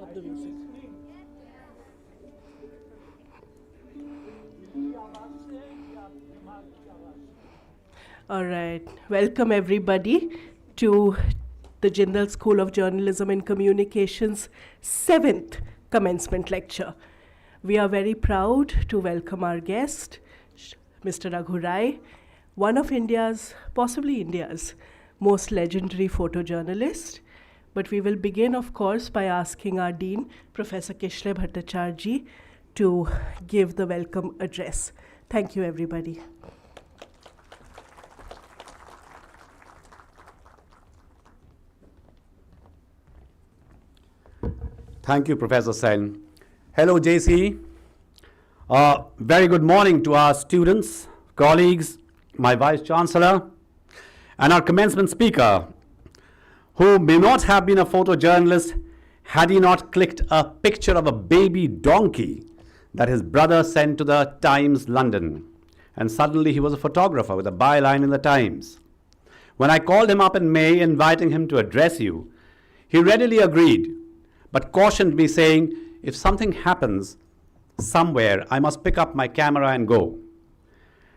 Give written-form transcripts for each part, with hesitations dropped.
Stop the music. All right. Welcome everybody to the Jindal School of Journalism and Communications 7th commencement lecture. We are very proud to welcome our guest, Mr. Raghu Rai, one of India's, possibly India's, most legendary photojournalists. But we will begin, of course, by asking our Dean, Professor Kishle Bhattacharjee, to give the welcome address. Thank you, everybody. Thank you, Professor Sen. Hello, JC. Very good morning to our students, colleagues, my Vice Chancellor, and our commencement speaker, who may not have been a photojournalist had he not clicked a picture of a baby donkey that his brother sent to the Times London. And suddenly he was a photographer with a byline in the Times. When I called him up in May inviting him to address you, he readily agreed, but cautioned me saying, if something happens somewhere, I must pick up my camera and go.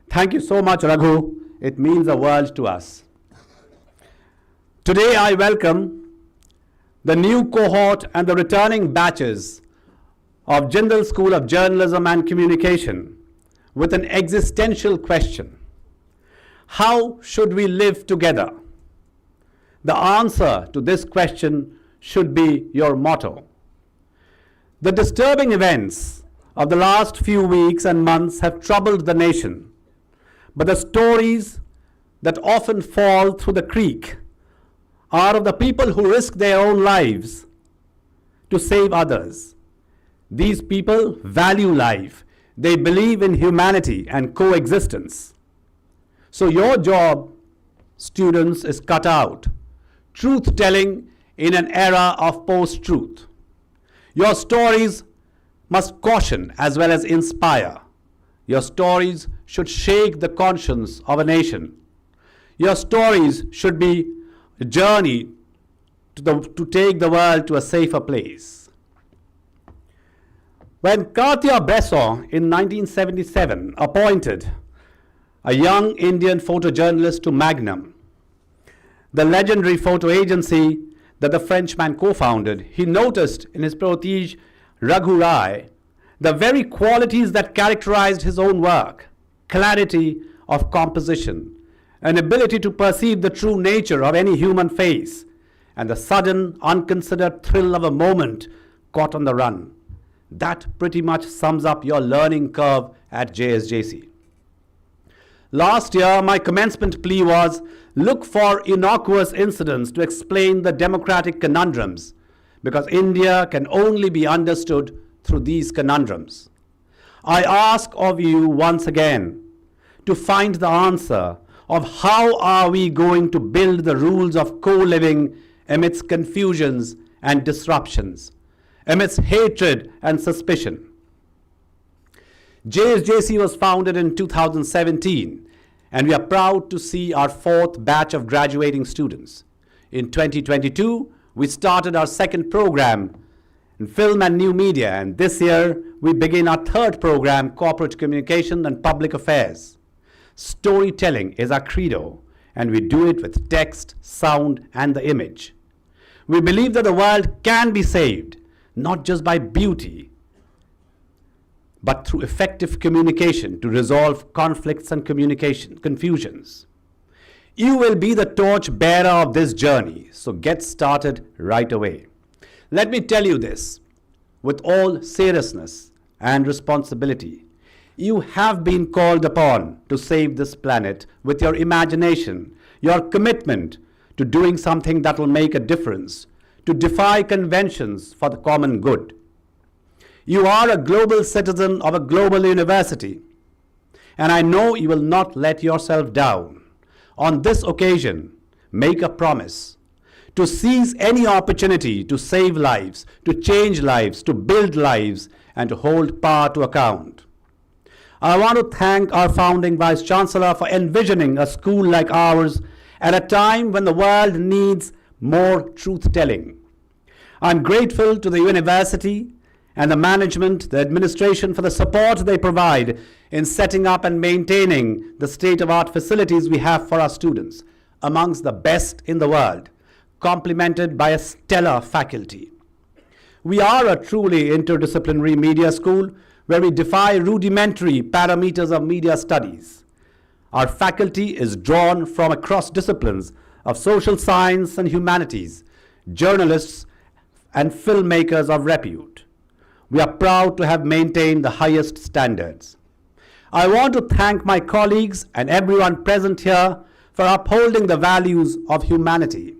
Thank you so much, Raghu. It means the world to us. Today I welcome the new cohort and the returning batches of Jindal School of Journalism and Communication with an existential question. How should we live together? The answer to this question should be your motto. The disturbing events of the last few weeks and months have troubled the nation, but the stories that often fall through the creek are of the people who risk their own lives to save others. These people value life. They believe in humanity and coexistence. So your job, students, is cut out. Truth-telling in an era of post-truth. Your stories must caution as well as inspire. Your stories should shake the conscience of a nation. Your stories should be a journey to take the world to a safer place. When Cartier-Bresson in 1977 appointed a young Indian photojournalist to Magnum, the legendary photo agency that the Frenchman co-founded, he noticed in his protege Raghu Rai the very qualities that characterized his own work: clarity of composition, an ability to perceive the true nature of any human face, and the sudden, unconsidered thrill of a moment caught on the run. That pretty much sums up your learning curve at JSJC. Last year, my commencement plea was, look for innocuous incidents to explain the democratic conundrums, because India can only be understood through these conundrums. I ask of you once again to find the answer of how are we going to build the rules of co-living amidst confusions and disruptions, amidst hatred and suspicion. JSJC was founded in 2017, and we are proud to see our 4th batch of graduating students. In 2022, we started our 2nd program in film and new media, and this year we begin our 3rd program, corporate communication and public affairs. Storytelling is our credo, and we do it with text, sound, and the image. We believe that the world can be saved, not just by beauty, but through effective communication to resolve conflicts and confusions. You will be the torch bearer of this journey, so get started right away. Let me tell you this, with all seriousness and responsibility. You have been called upon to save this planet with your imagination, your commitment to doing something that will make a difference, to defy conventions for the common good. You are a global citizen of a global university, and I know you will not let yourself down. On this occasion, make a promise to seize any opportunity to save lives, to change lives, to build lives, and to hold power to account. I want to thank our founding Vice Chancellor for envisioning a school like ours at a time when the world needs more truth-telling. I'm grateful to the university and the management, the administration for the support they provide in setting up and maintaining the state-of-art facilities we have for our students, amongst the best in the world, complemented by a stellar faculty. We are a truly interdisciplinary media school where we defy rudimentary parameters of media studies. Our faculty is drawn from across disciplines of social science and humanities, journalists and filmmakers of repute. We are proud to have maintained the highest standards. I want to thank my colleagues and everyone present here for upholding the values of humanity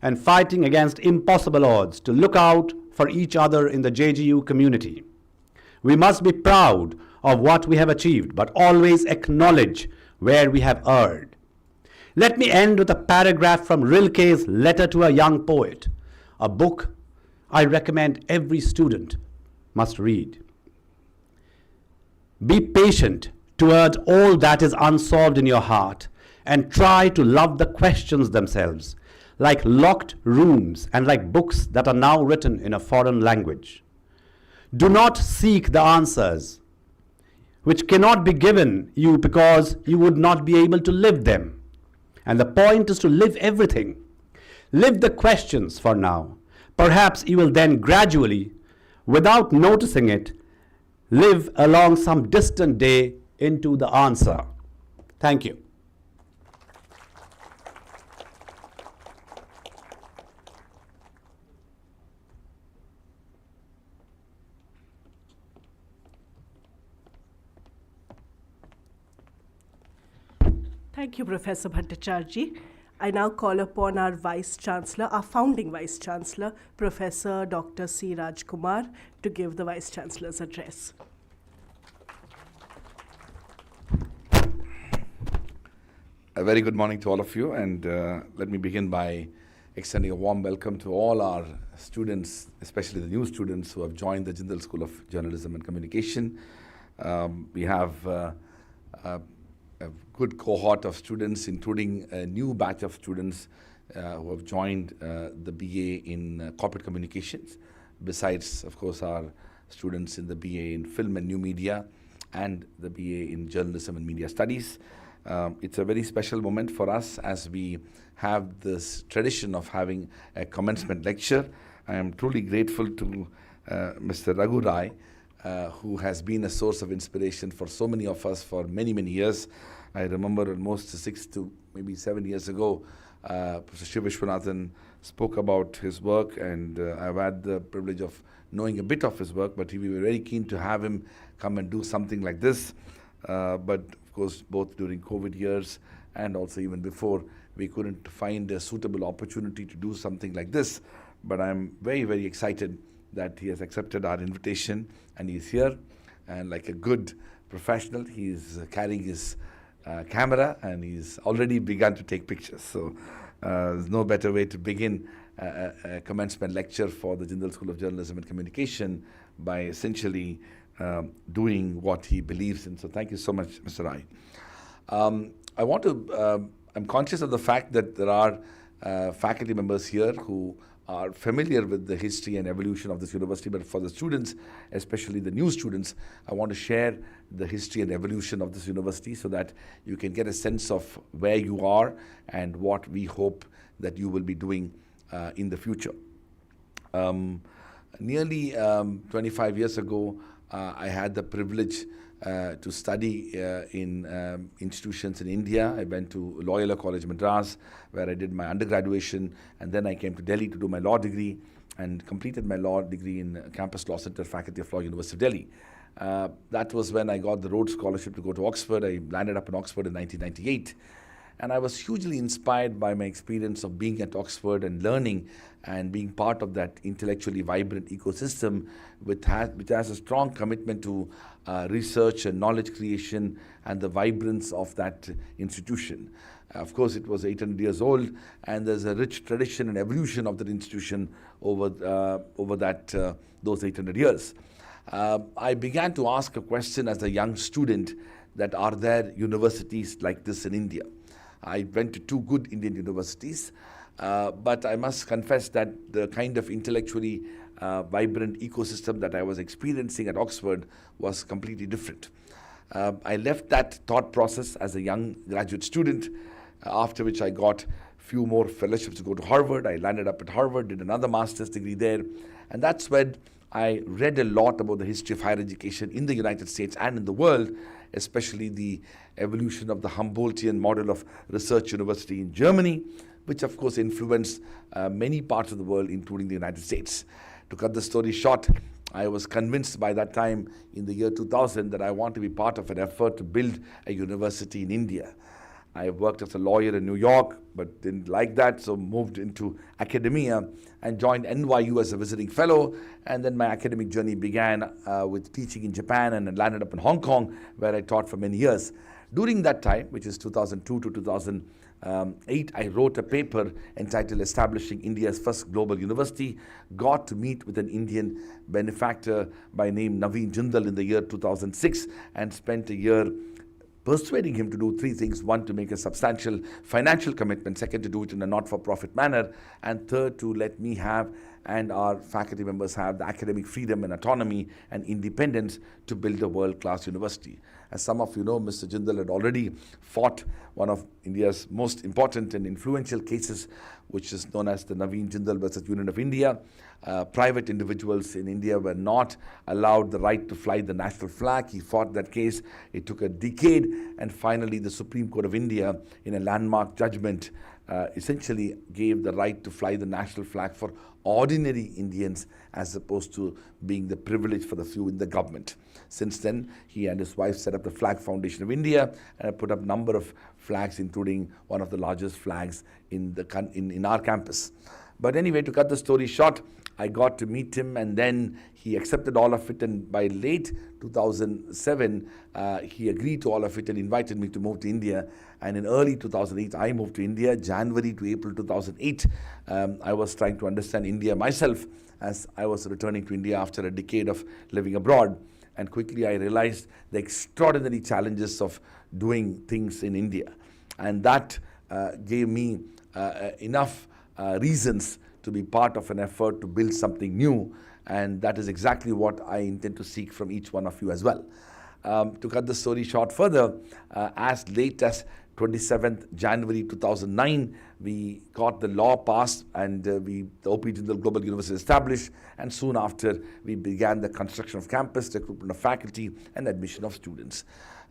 and fighting against impossible odds to look out for each other in the JGU community. We must be proud of what we have achieved, but always acknowledge where we have erred. Let me end with a paragraph from Rilke's Letter to a Young Poet, a book I recommend every student must read. Be patient toward all that is unsolved in your heart and try to love the questions themselves, like locked rooms and like books that are now written in a foreign language. Do not seek the answers which cannot be given you because you would not be able to live them. And the point is to live everything. Live the questions for now. Perhaps you will then gradually, without noticing it, live along some distant day into the answer. Thank you. Thank you, Professor Bhattacharjee. I now call upon our Vice Chancellor, our founding Vice Chancellor, Professor Dr. C. Rajkumar, to give the Vice Chancellor's address. A very good morning to all of you, and let me begin by extending a warm welcome to all our students, especially the new students who have joined the Jindal School of Journalism and Communication. We have a good cohort of students, including a new batch of students who have joined the BA in Corporate Communications, besides, of course, our students in the BA in Film and New Media and the BA in Journalism and Media Studies. It's a very special moment for us as we have this tradition of having a commencement lecture. I am truly grateful to Mr. Raghu Rai, who has been a source of inspiration for so many of us for many, many years. I remember almost 6 to maybe 7 years ago, Professor Shiv Vishwanathan spoke about his work, and I've had the privilege of knowing a bit of his work, but we were very keen to have him come and do something like this. But of course, both during COVID years and also even before, we couldn't find a suitable opportunity to do something like this. But I'm very, very excited that he has accepted our invitation and he's here. And like a good professional, he's carrying his camera and he's already begun to take pictures. So there's no better way to begin a commencement lecture for the Jindal School of Journalism and Communication by essentially doing what he believes in. So thank you so much, Mr. Rai. I'm conscious of the fact that there are faculty members here who are familiar with the history and evolution of this university, but for the students, especially the new students, I want to share the history and evolution of this university so that you can get a sense of where you are and what we hope that you will be doing in the future. Nearly 25 years ago, I had the privilege to study in institutions in India. I went to Loyola College Madras, where I did my undergraduation, and then I came to Delhi to do my law degree and completed my law degree in Campus Law Center, Faculty of Law, University of Delhi. That was when I got the Rhodes Scholarship to go to Oxford. I landed up in Oxford in 1998. And I was hugely inspired by my experience of being at Oxford and learning and being part of that intellectually vibrant ecosystem which has a strong commitment to research and knowledge creation and the vibrance of that institution. Of course, it was 800 years old, and there's a rich tradition and evolution of that institution over those 800 years. I began to ask a question as a young student, that are there universities like this in India? I went to 2 good Indian universities, But I must confess that the kind of intellectually vibrant ecosystem that I was experiencing at Oxford was completely different. I left that thought process as a young graduate student, after which I got few more fellowships to go to Harvard. I landed up at Harvard, did another master's degree there, and that's when I read a lot about the history of higher education in the United States and in the world, especially the evolution of the Humboldtian model of research university in Germany, which of course influenced many parts of the world, including the United States. To cut the story short, I was convinced by that time in the year 2000 that I want to be part of an effort to build a university in India. I worked as a lawyer in New York, but didn't like that, so moved into academia and joined NYU as a visiting fellow. And then my academic journey began with teaching in Japan, and landed up in Hong Kong, where I taught for many years. During that time, which is 2002 to 2008, I wrote a paper entitled Establishing India's First Global University. Got to meet with an Indian benefactor by name Naveen Jindal in the year 2006, and spent a year persuading him to do three things. One, to make a substantial financial commitment. Second, to do it in a not-for-profit manner. And third, to let me have and our faculty members have the academic freedom and autonomy and independence to build a world-class university. As some of you know, Mr. Jindal had already fought one of India's most important and influential cases, which is known as the Naveen Jindal versus Union of India. Private individuals in India were not allowed the right to fly the national flag. He fought that case. It took a decade, and finally the Supreme Court of India, in a landmark judgment, essentially gave the right to fly the national flag for ordinary Indians, as opposed to being the privilege for the few in the government. Since then, he and his wife set up the Flag Foundation of India and put up a number of flags, including one of the largest flags in our campus. But anyway, to cut the story short, I got to meet him, and then he accepted all of it, and by late 2007, he agreed to all of it and invited me to move to India. And in early 2008, I moved to India. January to April 2008, I was trying to understand India myself, as I was returning to India after a decade of living abroad. And quickly I realized the extraordinary challenges of doing things in India. And that gave me enough reasons to be part of an effort to build something new, and that is exactly what I intend to seek from each one of you as well. To cut the story short further, as late as 27th January 2009, we got the law passed, and the O.P. Jindal Global University established, and soon after we began the construction of campus, recruitment of faculty, and admission of students.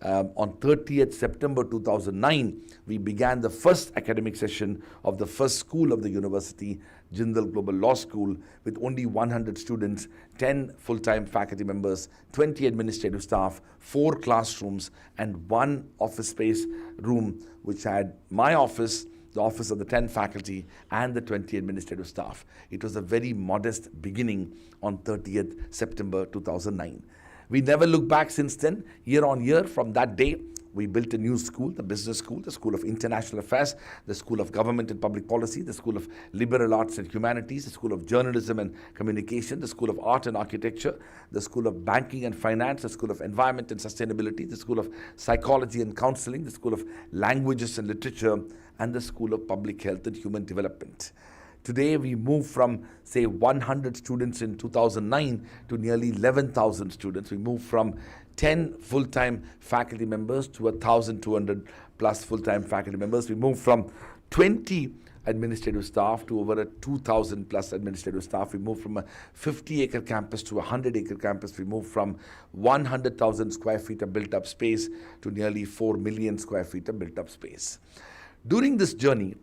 On 30th September 2009, we began the first academic session of the first school of the university, Jindal Global Law School, with only 100 students, 10 full-time faculty members, 20 administrative staff, 4 classrooms, and 1 office space room, which had my office, the office of the 10 faculty, and the 20 administrative staff. It was a very modest beginning on 30th September 2009. We never looked back since then. Year on year, from that day, we built a new school, the Business School, the School of International Affairs, the School of Government and Public Policy, the School of Liberal Arts and Humanities, the School of Journalism and Communication, the School of Art and Architecture, the School of Banking and Finance, the School of Environment and Sustainability, the School of Psychology and Counseling, the School of Languages and Literature, and the School of Public Health and Human Development. Today, we moved from, say, 100 students in 2009 to nearly 11,000 students. We moved from 10 full-time faculty members to 1,200 plus full-time faculty members. We moved from 20 administrative staff to over a 2,000 plus administrative staff. We moved from a 50-acre campus to a 100-acre campus. We moved from 100,000 square feet of built-up space to nearly 4 million square feet of built-up space. During this journey,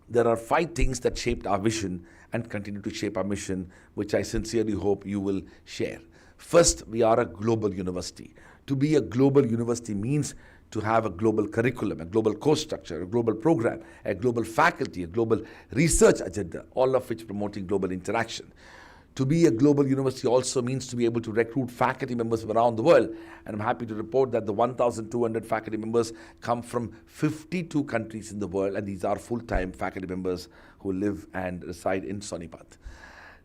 there are 5 things that shaped our vision and continue to shape our mission, which I sincerely hope you will share. First, we are a global university. To be a global university means to have a global curriculum, a global course structure, a global program, a global faculty, a global research agenda, all of which promoting global interaction. To be a global university also means to be able to recruit faculty members from around the world. And I'm happy to report that the 1,200 faculty members come from 52 countries in the world, and these are full-time faculty members who live and reside in Sonipat.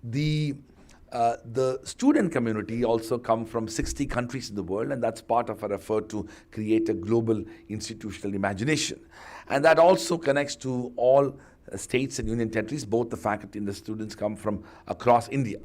The student community also come from 60 countries in the world, and that's part of our effort to create a global institutional imagination. And that also connects to all states and union territories. Both the faculty and the students come from across India.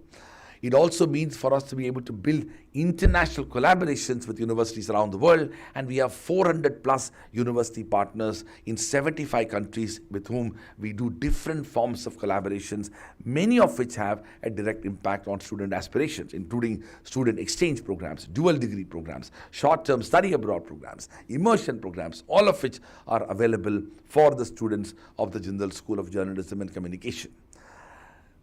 It also means for us to be able to build international collaborations with universities around the world, and we have 400 plus university partners in 75 countries with whom we do different forms of collaborations, many of which have a direct impact on student aspirations, including student exchange programs, dual degree programs, short-term study abroad programs, immersion programs, all of which are available for the students of the Jindal School of Journalism and Communication.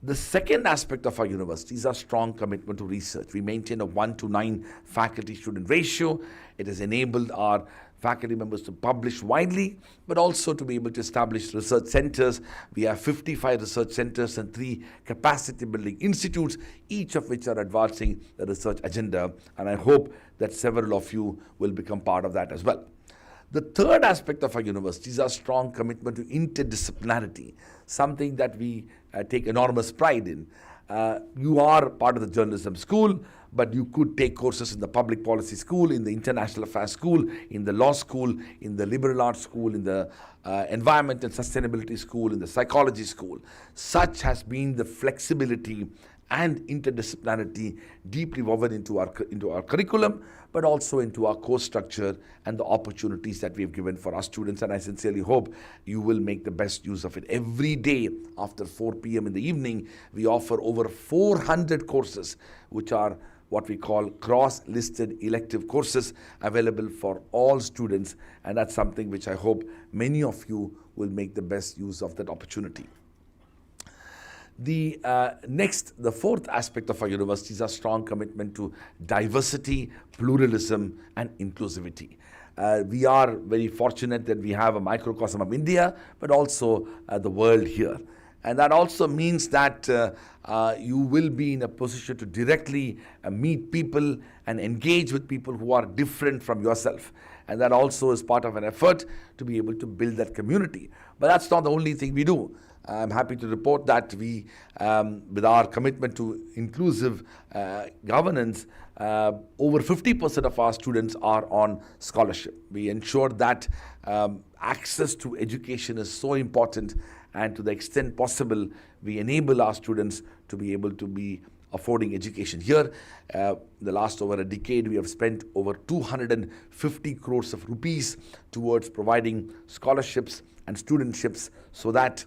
The second aspect of our university is our strong commitment to research. We maintain a 1:9 faculty-student ratio. It has enabled our faculty members to publish widely, but also to be able to establish research centers. We have 55 research centers and 3 capacity-building institutes, each of which are advancing the research agenda, and I hope that several of you will become part of that as well. The third aspect of our university is our strong commitment to interdisciplinarity, something that we take enormous pride in. You are part of the journalism school, but you could take courses in the public policy school, in the international affairs school, in the law school, in the liberal arts school, in the environment and sustainability school, in the psychology school. Such has been the flexibility and interdisciplinarity deeply woven into our curriculum, but also into our course structure and the opportunities that we have given for our students. And I sincerely hope you will make the best use of it. Every day after 4 p.m. in the evening, we offer over 400 courses, which are what we call cross-listed elective courses available for all students. And that's something which I hope many of you will make the best use of that opportunity. The fourth aspect of our university is our strong commitment to diversity, pluralism, and inclusivity. We are very fortunate that we have a microcosm of India, but also the world here. And that also means that you will be in a position to directly meet people and engage with people who are different from yourself. And that also is part of an effort to be able to build that community. But that's not the only thing we do. I'm happy to report that we, with our commitment to inclusive governance, over 50% of our students are on scholarship. We ensure that access to education is so important, and to the extent possible, we enable our students to be able to be affording education. Here, the last over a decade, we have spent over 250 crores of rupees towards providing scholarships and studentships so that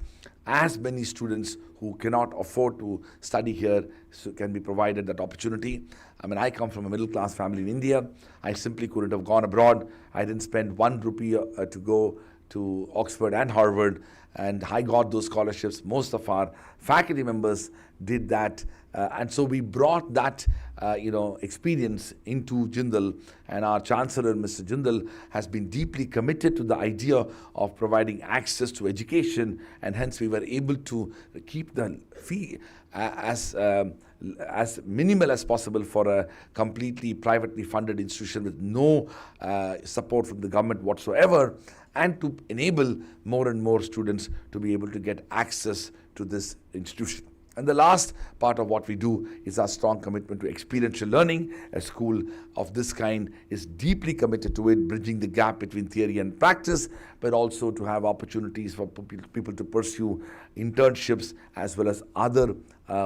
as many students who cannot afford to study here can be provided that opportunity. I mean, I come from a middle-class family in India. I simply couldn't have gone abroad. I didn't spend 1 rupee to go to Oxford and Harvard, and I got those scholarships. Most of our faculty members did that, and so we brought that experience into Jindal, and our Chancellor, Mr. Jindal, has been deeply committed to the idea of providing access to education, and hence we were able to keep the fee as minimal as possible for a completely privately funded institution with no support from the government whatsoever, and to enable more and more students to be able to get access to this institution. And the last part of what we do is our strong commitment to experiential learning. A school of this kind is deeply committed to it, bridging the gap between theory and practice, but also to have opportunities for people to pursue internships as well as other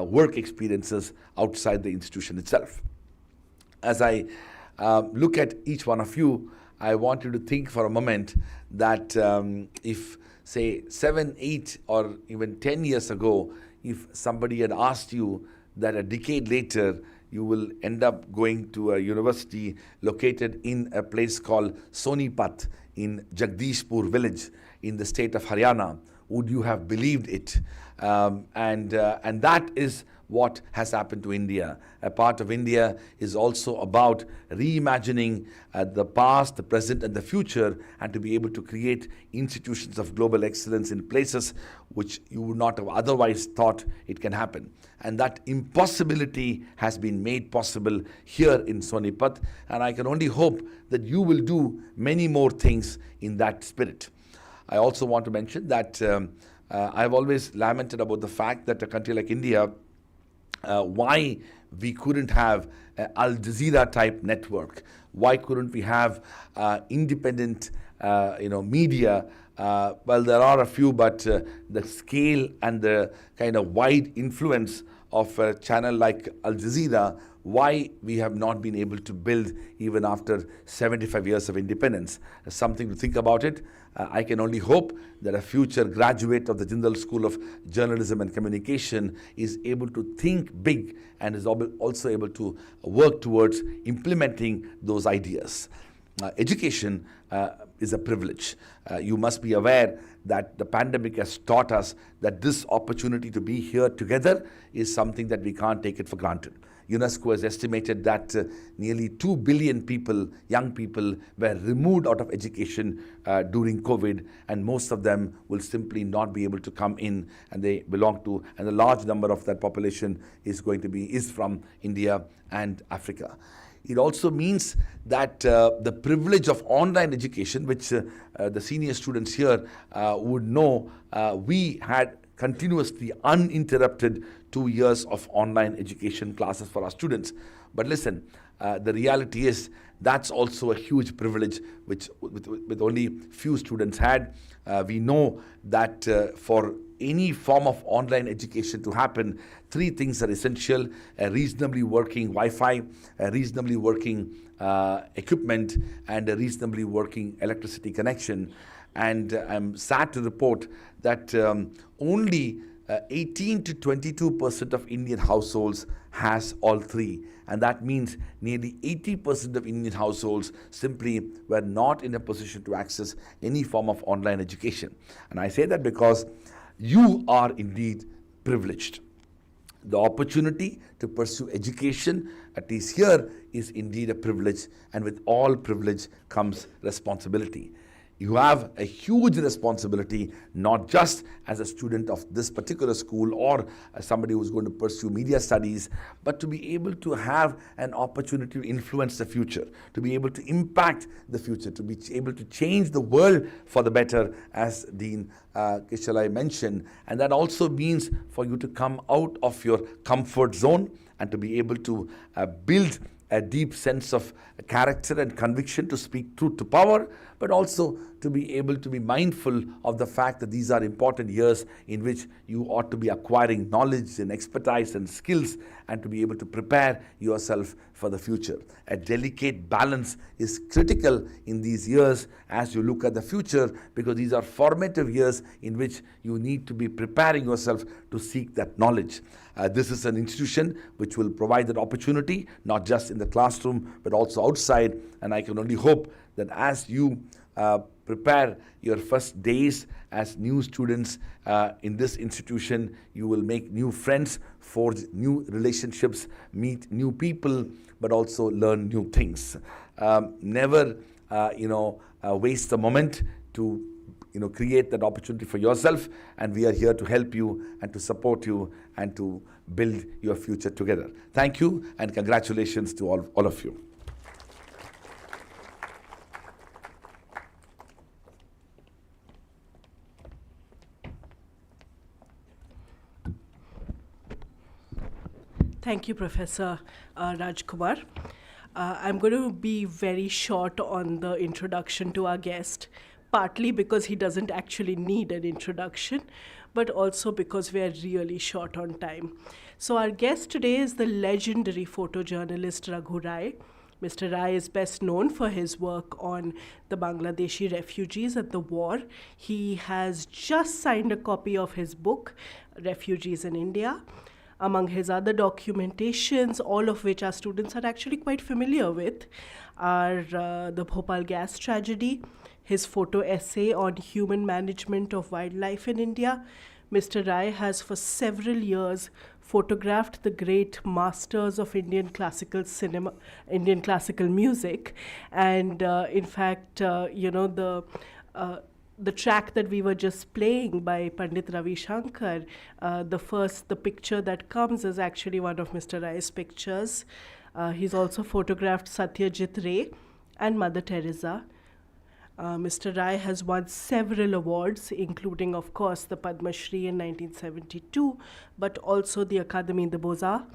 work experiences outside the institution itself. As I look at each one of you, I want you to think for a moment that if, say, 7, 8, or even 10 years ago, if somebody had asked you that a decade later you will end up going to a university located in a place called Sonipat in Jagdishpur village in the state of Haryana, would you have believed it? And that is what has happened to India. A part of India is also about reimagining the past, the present, and the future, and to be able to create institutions of global excellence in places which you would not have otherwise thought it can happen. And that impossibility has been made possible here in Sonipat, and I can only hope that you will do many more things in that spirit. I also want to mention that I've always lamented about the fact that a country like India, why we couldn't have Al Jazeera type network, why couldn't we have independent media Well, there are a few, but the scale and the kind of wide influence of a channel like Al Jazeera, why we have not been able to build even after 75 years of independence. Something to think about it. I can only hope that a future graduate of the Jindal School of Journalism and Communication is able to think big and is also able to work towards implementing those ideas. Education is a privilege. You must be aware that the pandemic has taught us that this opportunity to be here together is something that we can't take it for granted. UNESCO has estimated that nearly 2 billion people, young people, were removed out of education during COVID, and most of them will simply not be able to come in, and they belong to, and a large number of that population is from India and Africa. It also means that the privilege of online education, which the senior students here would know, we had continuously uninterrupted 2 years of online education classes for our students. But listen, the reality is that's also a huge privilege which with only few students had. We know that for any form of online education to happen, 3 things are essential: a reasonably working Wi-Fi, a reasonably working equipment, and a reasonably working electricity connection. And I'm sad to report that only 18 to 22% of Indian households has all 3. And that means nearly 80% of Indian households simply were not in a position to access any form of online education. And I say that because you are indeed privileged. The opportunity to pursue education, at least here, is indeed a privilege, and with all privilege comes responsibility. You have a huge responsibility, not just as a student of this particular school or as somebody who's going to pursue media studies, but to be able to have an opportunity to influence the future, to be able to impact the future, to be able to change the world for the better, as Dean Kishalai mentioned. And that also means for you to come out of your comfort zone and to be able to build a deep sense of character and conviction to speak truth to power, but also to be able to be mindful of the fact that these are important years in which you ought to be acquiring knowledge and expertise and skills, and to be able to prepare yourself for the future. A delicate balance is critical in these years as you look at the future, because these are formative years in which you need to be preparing yourself to seek that knowledge. This is an institution which will provide that opportunity, not just in the classroom, but also outside. And I can only hope that as you prepare your first days as new students in this institution, you will make new friends, forge new relationships, meet new people, but also learn new things. Never, waste the moment to create that opportunity for yourself, and we are here to help you and to support you and to build your future together. Thank you, and congratulations to all of you. Thank you, Professor Rajkumar. I'm going to be very short on the introduction to our guest, partly because he doesn't actually need an introduction, but also because we are really short on time. So our guest today is the legendary photojournalist Raghu Rai. Mr. Rai is best known for his work on the Bangladeshi refugees and the war. He has just signed a copy of his book, Refugees in India. Among his other documentations, all of which our students are actually quite familiar with, are the Bhopal gas tragedy, his photo essay on human management of wildlife in India. Mr. Rai has for several years photographed the great masters of Indian classical cinema, Indian classical music, and in fact, the track that we were just playing by Pandit Ravi Shankar, the picture that comes is actually one of Mr. Rai's pictures. He's also photographed Satyajit Ray and Mother Teresa. Mr. Rai has won several awards, including, of course, the Padma Shri in 1972, but also the Académie des Beaux-Arts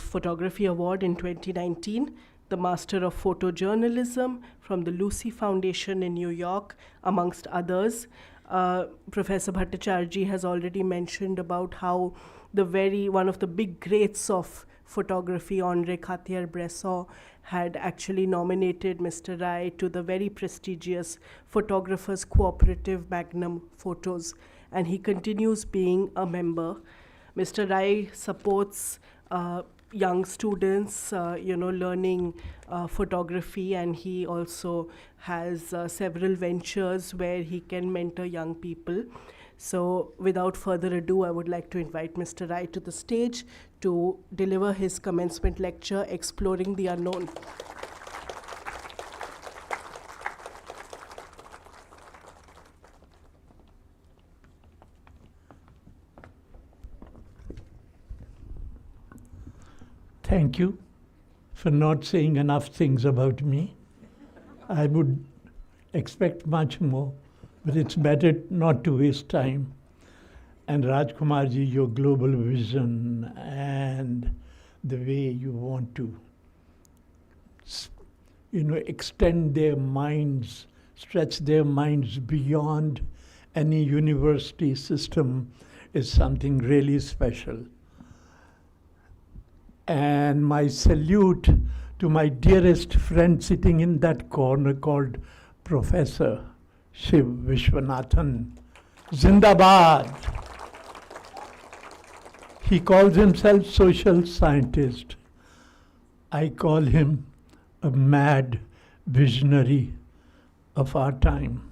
Photography Award in 2019, the Master of Photojournalism from the Lucy Foundation in New York, amongst others. Professor Bhattacharya has already mentioned about how one of the big greats of photography, Henri Cartier-Bresson, had actually nominated Mr. Rai to the very prestigious Photographers Cooperative Magnum Photos, and he continues being a member. Mr. Rai supports young students, learning photography, and he also has several ventures where he can mentor young people. So without further ado, I would like to invite Mr. Rai to the stage to deliver his commencement lecture, Exploring the Unknown. Thank you for not saying enough things about me. I would expect much more, but it's better not to waste time. And Rajkumarji, your global vision and the way you want to, extend their minds, stretch their minds beyond any university system is something really special. And my salute to my dearest friend sitting in that corner called Professor Shiv Vishwanathan. Zindabad. He calls himself social scientist. I call him a mad visionary of our time.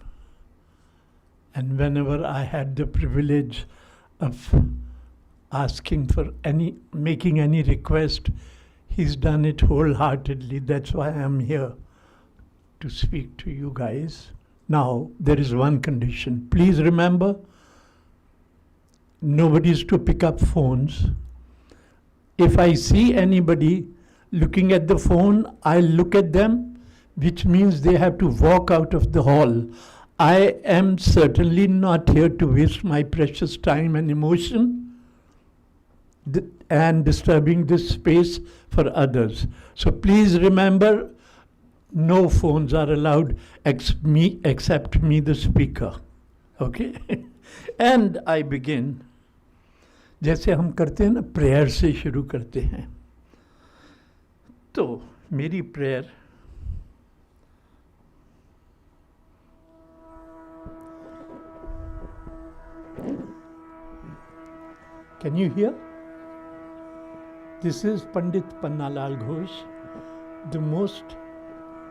And whenever I had the privilege of making any request, he's done it wholeheartedly. That's why I'm here to speak to you guys. Now, there is one condition. Please remember, nobody's to pick up phones. If I see anybody looking at the phone, I look at them, which means they have to walk out of the hall. I am certainly not here to waste my precious time and emotion and disturbing this space for others. So please remember, no phones are allowed except me, the speaker. Okay? And I begin. जैसे हम करते हैं ना, prayer से शुरू करते हैं. तो मेरी prayer Can you hear? This is Pandit Pannalal Ghosh, the most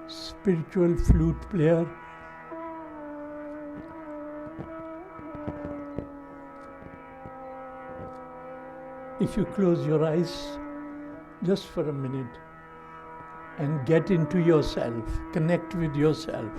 spiritual flute player if you close your eyes just for a minute and get into yourself, connect with yourself.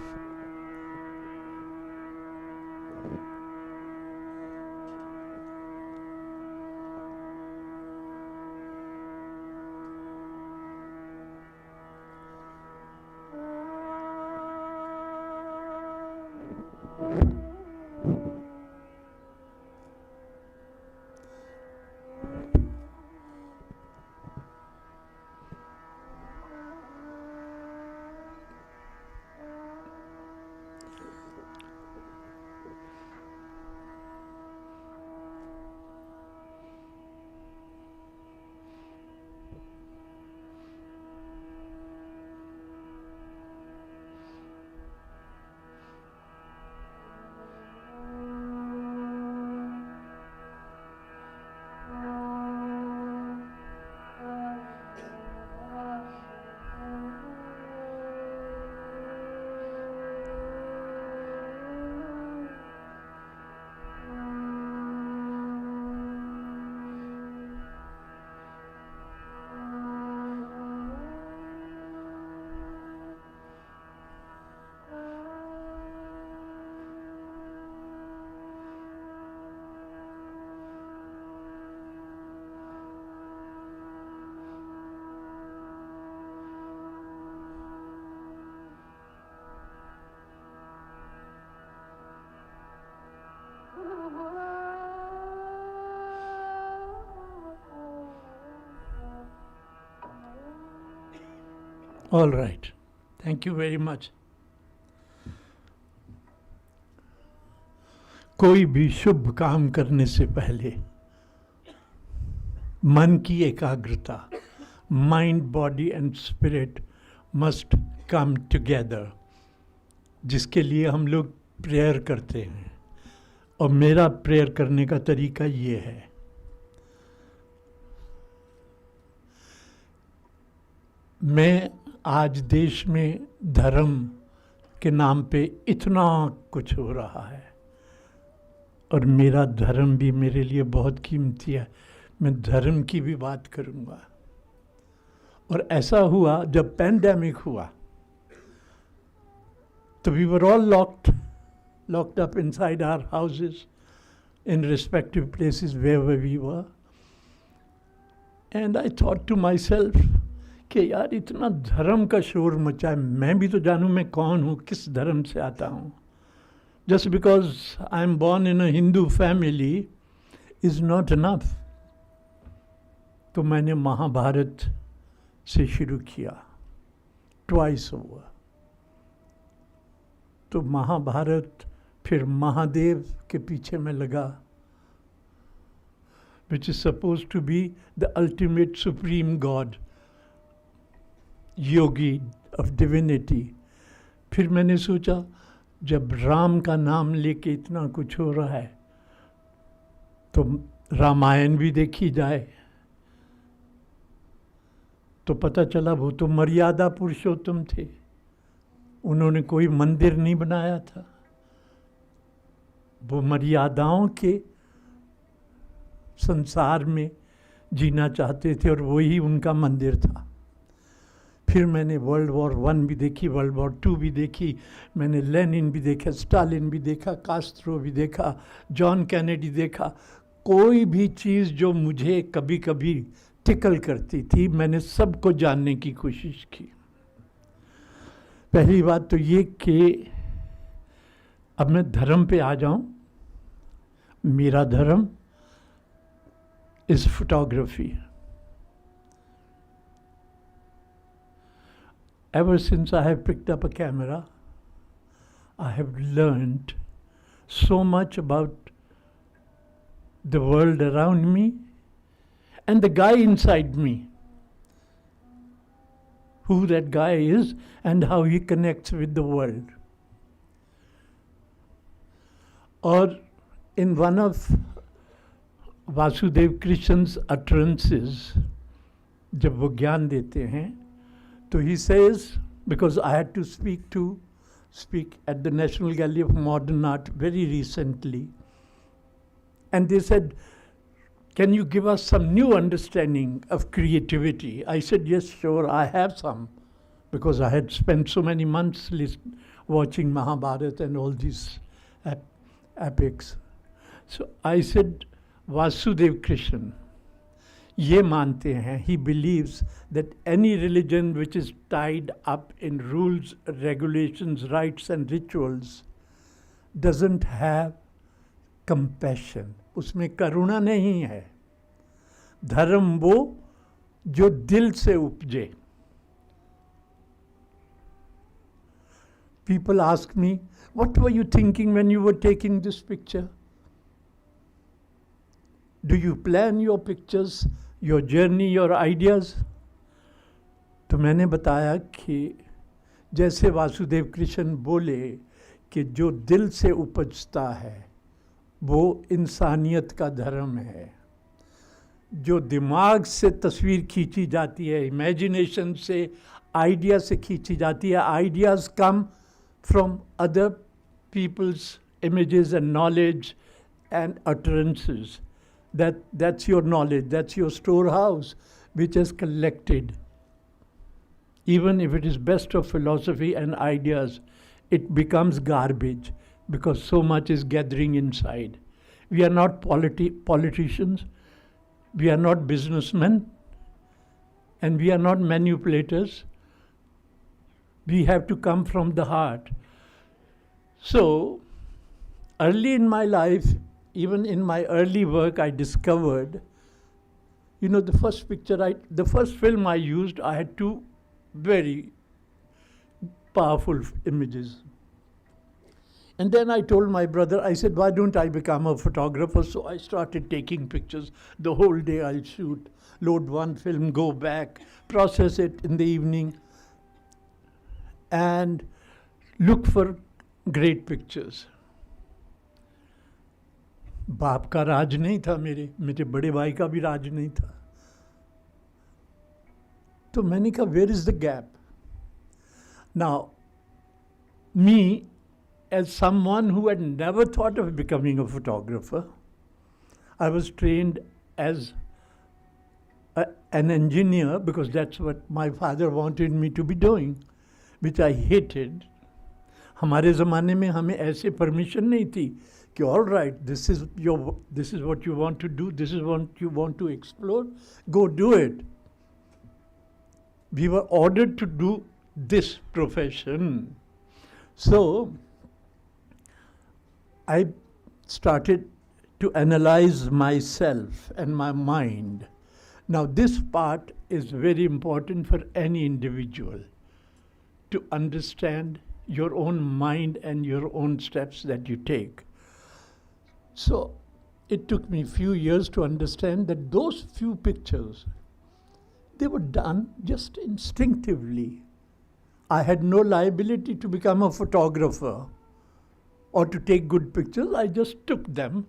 All right. Thank you very much. कोई भी शुभ काम करने से पहले मन की एकाग्रता, mind, body and spirit must come together, जिसके लिए हम लोग प्रेयर करते हैं. और मेरा प्रेयर करने का तरीका ये है. मैं आज देश में धर्म के नाम पे इतना कुछ हो रहा है, और मेरा धर्म भी मेरे लिए बहुत कीमती है. मैं धर्म की भी बात करूंगा. और ऐसा हुआ जब पैंडेमिक हुआ तो we were all locked up inside our houses in respective places wherever we were. And I thought to myself कि यार इतना धर्म का शोर मचा है, मैं भी तो जानूं मैं कौन हूँ, किस धर्म से आता हूँ. Just because I am born in a Hindu family is not enough. तो मैंने महाभारत से शुरू किया, ट्वाइस ओवर. तो महाभारत, फिर महादेव के पीछे मैं लगा, which is supposed to be the ultimate supreme God, Yogi of divinity. फिर मैंने सोचा जब राम का नाम लेके इतना कुछ हो रहा है तो रामायण भी देखी जाए. तो पता चला वो तो मर्यादा पुरुषोत्तम थे, उन्होंने कोई मंदिर नहीं बनाया था, वो मर्यादाओं के संसार में जीना चाहते थे और वही उनका मंदिर था. फिर मैंने वर्ल्ड वॉर 1 भी देखी, वर्ल्ड वॉर 2 भी देखी, मैंने लेनिन भी देखा, स्टालिन भी देखा, कास्ट्रो भी देखा, जॉन कैनेडी देखा. कोई भी चीज़ जो मुझे कभी कभी टिकल करती थी, मैंने सबको जानने की कोशिश की. पहली बात तो ये कि अब मैं धर्म पे आ जाऊं. मेरा धर्म is photography. Ever since I have picked up a camera, I have learned so much about the world around me and the guy inside me, who that guy is and how he connects with the world. Or in one of Vasudev Krishan's utterances, जब वो ज्ञान देते हैं, so he says, because I had to speak at the National Gallery of Modern Art very recently, and they said, can you give us some new understanding of creativity? I said, yes, sure, I have some, because I had spent so many months watching Mahabharata and all these epics. So I said, Vasudev Krishan, ये मानते हैं, he believes that any religion which is tied up in rules, regulations, rites and rituals doesn't have compassion. उसमें करुणा नहीं है. धर्म वो जो दिल से उपजे. People ask me, what were you thinking when you were taking this picture? Do you plan your pictures, your journey, your ideas? तो मैंने बताया कि जैसे वासुदेव कृष्ण बोले कि जो दिल से उपजता है वो इंसानियत का धर्म है. जो दिमाग से तस्वीर खींची जाती है, इमेजिनेशन से, आइडिया से खींची जाती है, ideas come from other people's images and knowledge and utterances. That's your knowledge, that's your storehouse, which is collected. Even if it is best of philosophy and ideas, it becomes garbage because so much is gathering inside. We are not politicians, we are not businessmen, and we are not manipulators. We have to come from the heart. So, early in my life, even in my early work, I discovered, the first film I used, I had two very powerful images. And then I told my brother, I said, why don't I become a photographer? So I started taking pictures. The whole day I'll shoot, load one film, go back, process it in the evening, and look for great pictures. बाप का राज नहीं था, मेरे बड़े भाई का भी राज नहीं था. तो मैंने कहा, where is the gap? Now, me, as someone who had never thought of becoming a photographer, I was trained as an engineer because that's what my father wanted me to be doing, which I hated. हमारे ज़माने में हमें ऐसे permission नहीं थी कि all right, this is what you want to do, this is what you want to explore, go do it. We were ordered to do this profession. So I started to analyze myself and my mind. Now this part is very important for any individual, to understand your own mind and your own steps that you take. So it took me a few years to understand that those few pictures, they were done just instinctively. I had no liability to become a photographer or to take good pictures. I just took them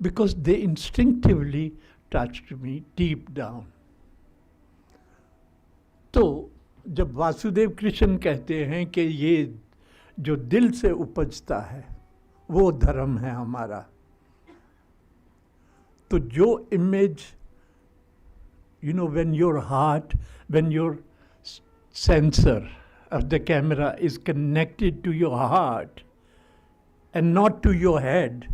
because they instinctively touched me deep down. तो जब वासुदेव कृष्ण कहते हैं कि ये जो दिल से उपजता है वो धर्म है हमारा, तो जो image, when your heart, when your sensor of the camera is connected to your heart and not to your head,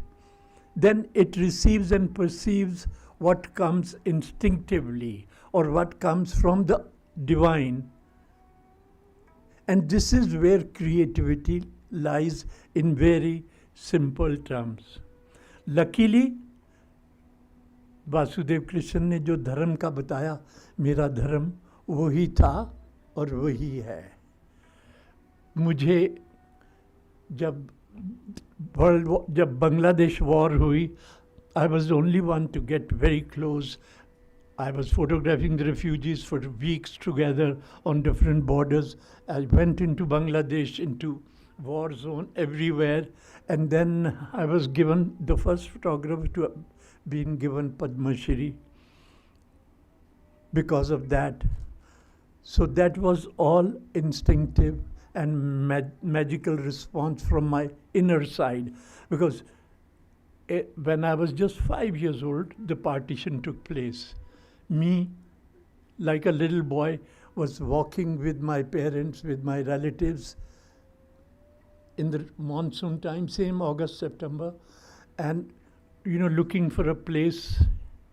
then it receives and perceives what comes instinctively or what comes from the divine. And this is where creativity lies in very simple terms. Luckily, Vasudev Krishna ने जो धर्म का बताया, मेरा धर्म वही था और वही है. मुझे जब बांग्लादेश वॉर हुई, I was the only one to get very close. I was photographing the refugees for weeks together on different borders. I went into Bangladesh, into war zone everywhere, and then I was given the first photographer to have been given Padma Shri because of that. So that was all instinctive and magical response from my inner side, because when I was just 5 years old, the partition took place. Me, like a little boy, was walking with my parents, with my relatives in the monsoon time, same August, September, and looking for a place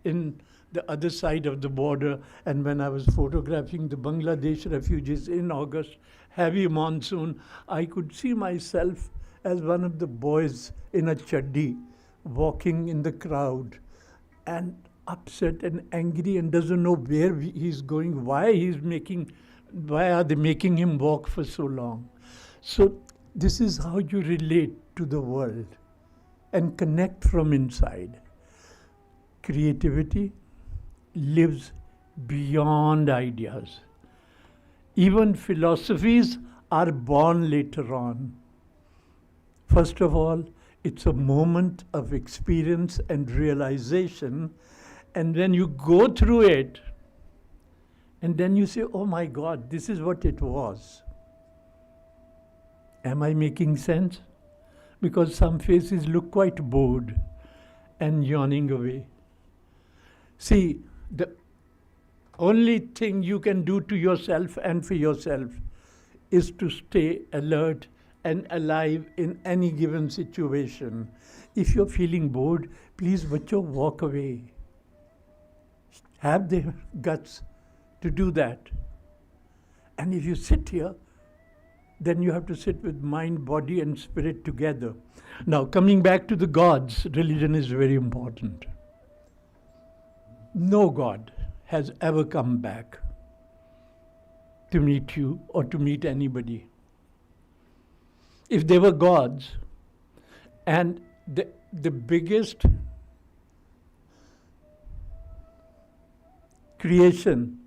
in the other side of the border. And when I was photographing the Bangladesh refugees in August, heavy monsoon, I could see myself as one of the boys in a chaddi walking in the crowd and upset and angry and doesn't know where he's going, why are they making him walk for so long. So this is how you relate to the world and connect from inside. Creativity lives beyond ideas. Even philosophies are born later on. First of all, it's a moment of experience and realization, and then you go through it, and then you say, oh my God, this is what it was. Am I making sense? Because some faces look quite bored and yawning away. See, the only thing you can do to yourself and for yourself is to stay alert and alive in any given situation. If you're feeling bored, please, bacho, walk away. Have the guts to do that. And if you sit here, then you have to sit with mind, body, and spirit together. Now, coming back to the gods, religion is very important. No God has ever come back to meet you or to meet anybody. if they were gods, and the biggest creation,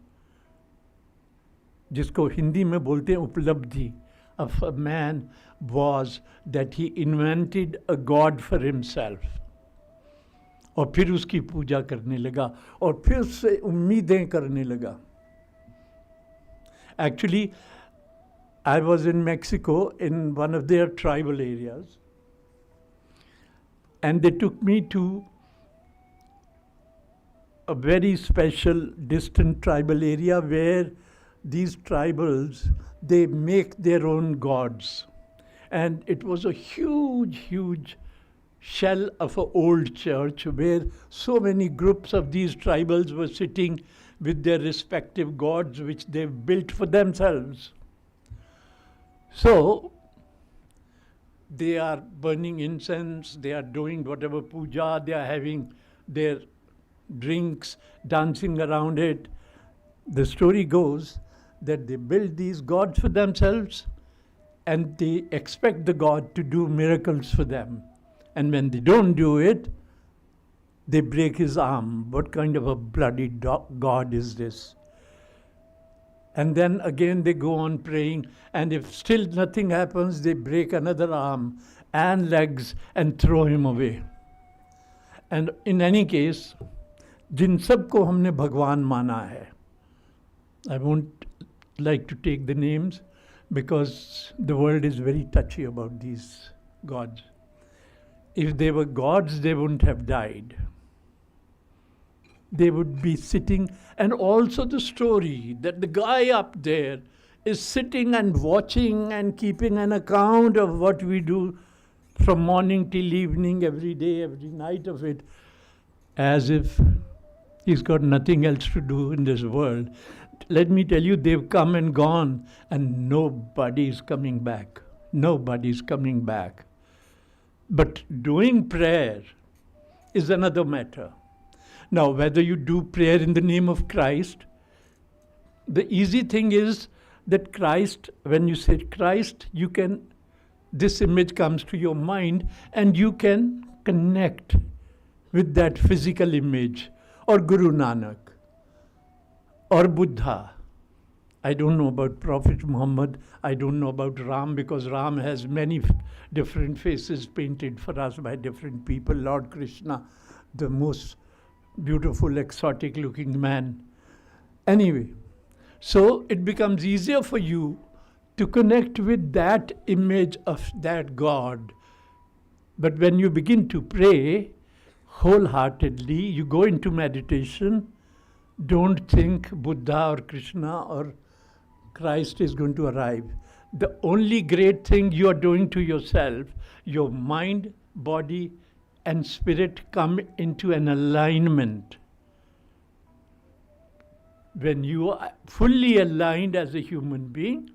जिसको हिंदी में बोलते हैं उपलब्धि, of a man was that he invented a god for himself. और फिर उसकी पूजा करने लगा और फिर उससे उम्मीदें करने लगा. Actually, I was in Mexico in one of their tribal areas, and they took me to a very special distant tribal area where these tribals, they make their own gods. And it was a huge, huge shell of an old church where so many groups of these tribals were sitting with their respective gods which they've built for themselves. So they are burning incense, they are doing whatever puja, they are having their drinks, dancing around it. The story goes that they build these gods for themselves and they expect the god to do miracles for them. And when they don't do it, they break his arm. What kind of a bloody god is this? And then again they go on praying, and if still nothing happens, they break another arm and legs and throw him away. And in any case, जिन सबको हमने भगवान माना है, I won't like to take the names because the world is very touchy about these gods. If they were gods, they wouldn't have died. They would be sitting, and also the story that the guy up there is sitting and watching and keeping an account of what we do from morning till evening, every day, every night of it, as if he's got nothing else to do in this world. Let me tell you, they've come and gone, and nobody's coming back. Nobody's coming back. But doing prayer is another matter. Now, whether you do prayer in the name of Christ, the easy thing is that Christ, when you say Christ, this image comes to your mind and you can connect with that physical image, or Guru Nanak, or Buddha. I don't know about Prophet Muhammad, I don't know about Ram, because Ram has many different faces painted for us by different people. Lord Krishna, the most beautiful, exotic looking man. Anyway, so it becomes easier for you to connect with that image of that God. But when you begin to pray wholeheartedly, you go into meditation, don't think Buddha or Krishna or Christ is going to arrive. The only great thing you are doing to yourself, your mind, body, and spirit come into an alignment. When you are fully aligned as a human being,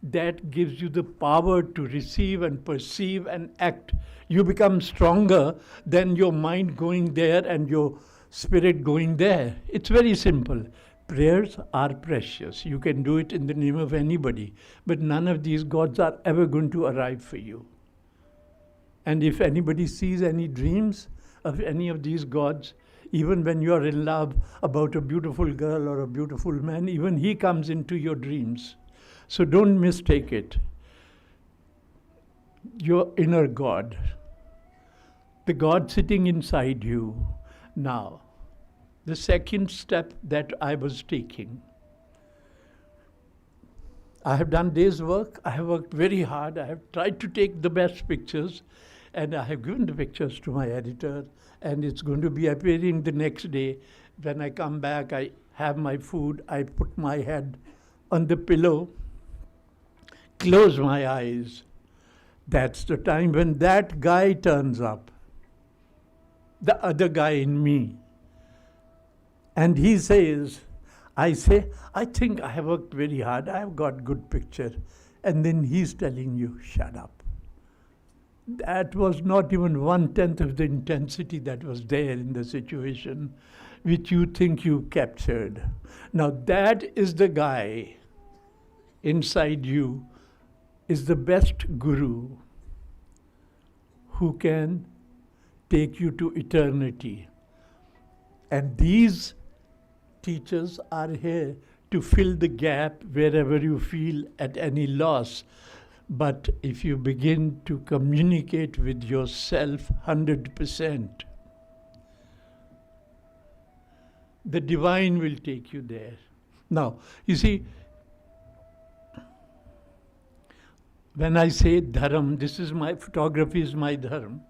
that gives you the power to receive and perceive and act. You become stronger than your mind going there and your spirit going there. It's very simple. Prayers are precious. You can do it in the name of anybody, but none of these gods are ever going to arrive for you. And if anybody sees any dreams of any of these gods, even when you are in love about a beautiful girl or a beautiful man, even he comes into your dreams. So don't mistake it. Your inner God, the God sitting inside you. Now, the second step that I was taking, I have done day's work. I have worked very hard. I have tried to take the best pictures, and I have given the pictures to my editor, and it's going to be appearing the next day. When I come back, I have my food, I put my head on the pillow, close my eyes. That's the time when that guy turns up, the other guy in me. And he says, I say, I think I have worked very hard, I have got good picture. And then he's telling you, shut up. That was not even 1/10 of the intensity that was there in the situation, which you think you captured. Now that is the guy inside you, is the best guru who can take you to eternity. And these teachers are here to fill the gap wherever you feel at any loss. But if you begin to communicate with yourself 100%, the divine will take you there. Now, you see, when I say dharam, this is my photography is my dharam.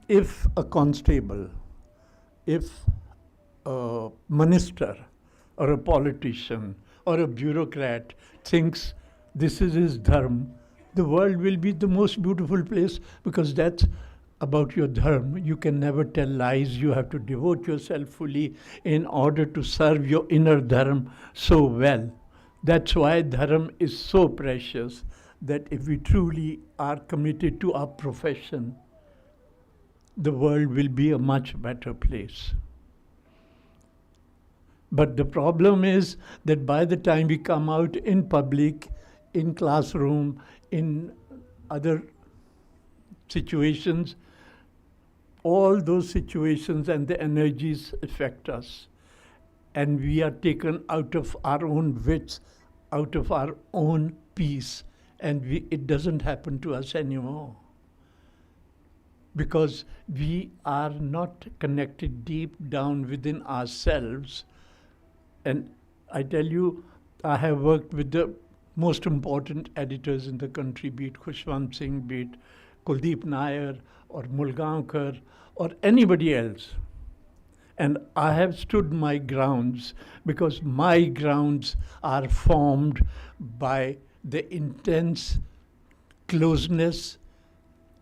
If a constable, if a minister or a politician or a bureaucrat thinks this is his dharma, the world will be the most beautiful place, because that's about your dharma. You can never tell lies. You have to devote yourself fully in order to serve your inner dharma so well. That's why dharma is so precious, that if we truly are committed to our profession, the world will be a much better place. But the problem is that by the time we come out in public, in classroom, in other situations, all those situations and the energies affect us. And we are taken out of our own wits, out of our own peace, and it doesn't happen to us anymore. Because we are not connected deep down within ourselves. And I tell you, I have worked with the most important editors in the country, be it Khushwant Singh, be it Kuldeep Nair, or Mulgaonkar, or anybody else. And I have stood my grounds, because my grounds are formed by the intense closeness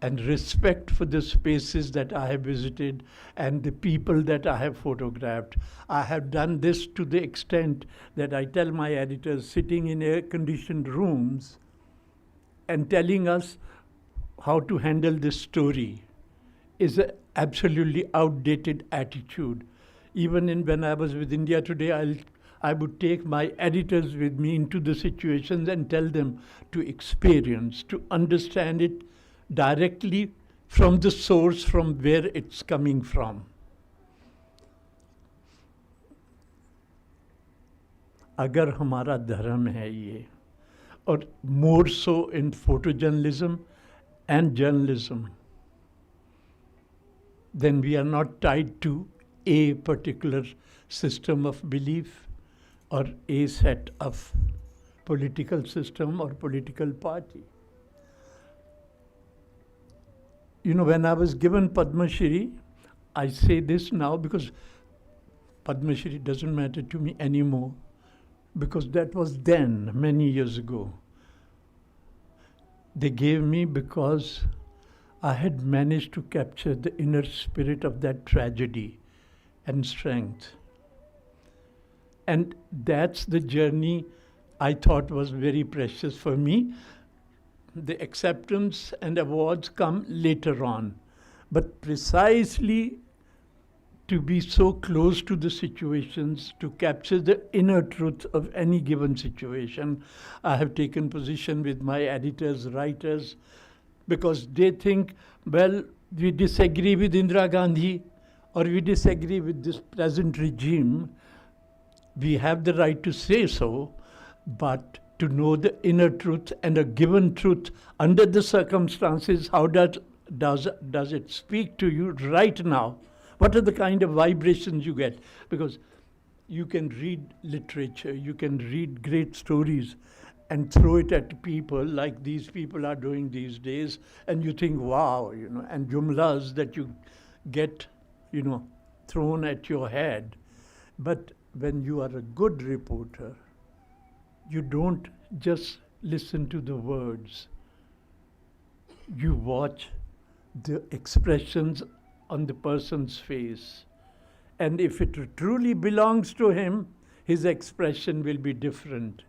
and respect for the spaces that I have visited and the people that I have photographed. I have done this to the extent that I tell my editors, sitting in air-conditioned rooms and telling us how to handle this story is an absolutely outdated attitude. Even when I was with India Today, I would take my editors with me into the situations and tell them to experience, to understand it directly from the source, from where it's coming from. अगर हमारा धर्म है ये, और more so in photojournalism and journalism, then we are not tied to a particular system of belief or a set of political system or political party. You know, when I was given Padma Shri, I say this now because Padma Shri doesn't matter to me anymore, because that was then, many years ago. They gave me because I had managed to capture the inner spirit of that tragedy and strength. And that's the journey I thought was very precious for me. The acceptance and awards come later on. But precisely to be so close to the situations, to capture the inner truth of any given situation, I have taken position with my editors, writers, because they think, well, we disagree with Indira Gandhi or we disagree with this present regime. We have the right to say so, but to know the inner truth and a given truth under the circumstances, how does it speak to you right now? What are the kind of vibrations you get? Because you can read literature, you can read great stories and throw it at people like these people are doing these days, and you think, wow, you know, and jumlas that you get, you know, thrown at your head. But when you are a good reporter, you don't just listen to the words. You watch the expressions on the person's face. And if it truly belongs to him, his expression will be different.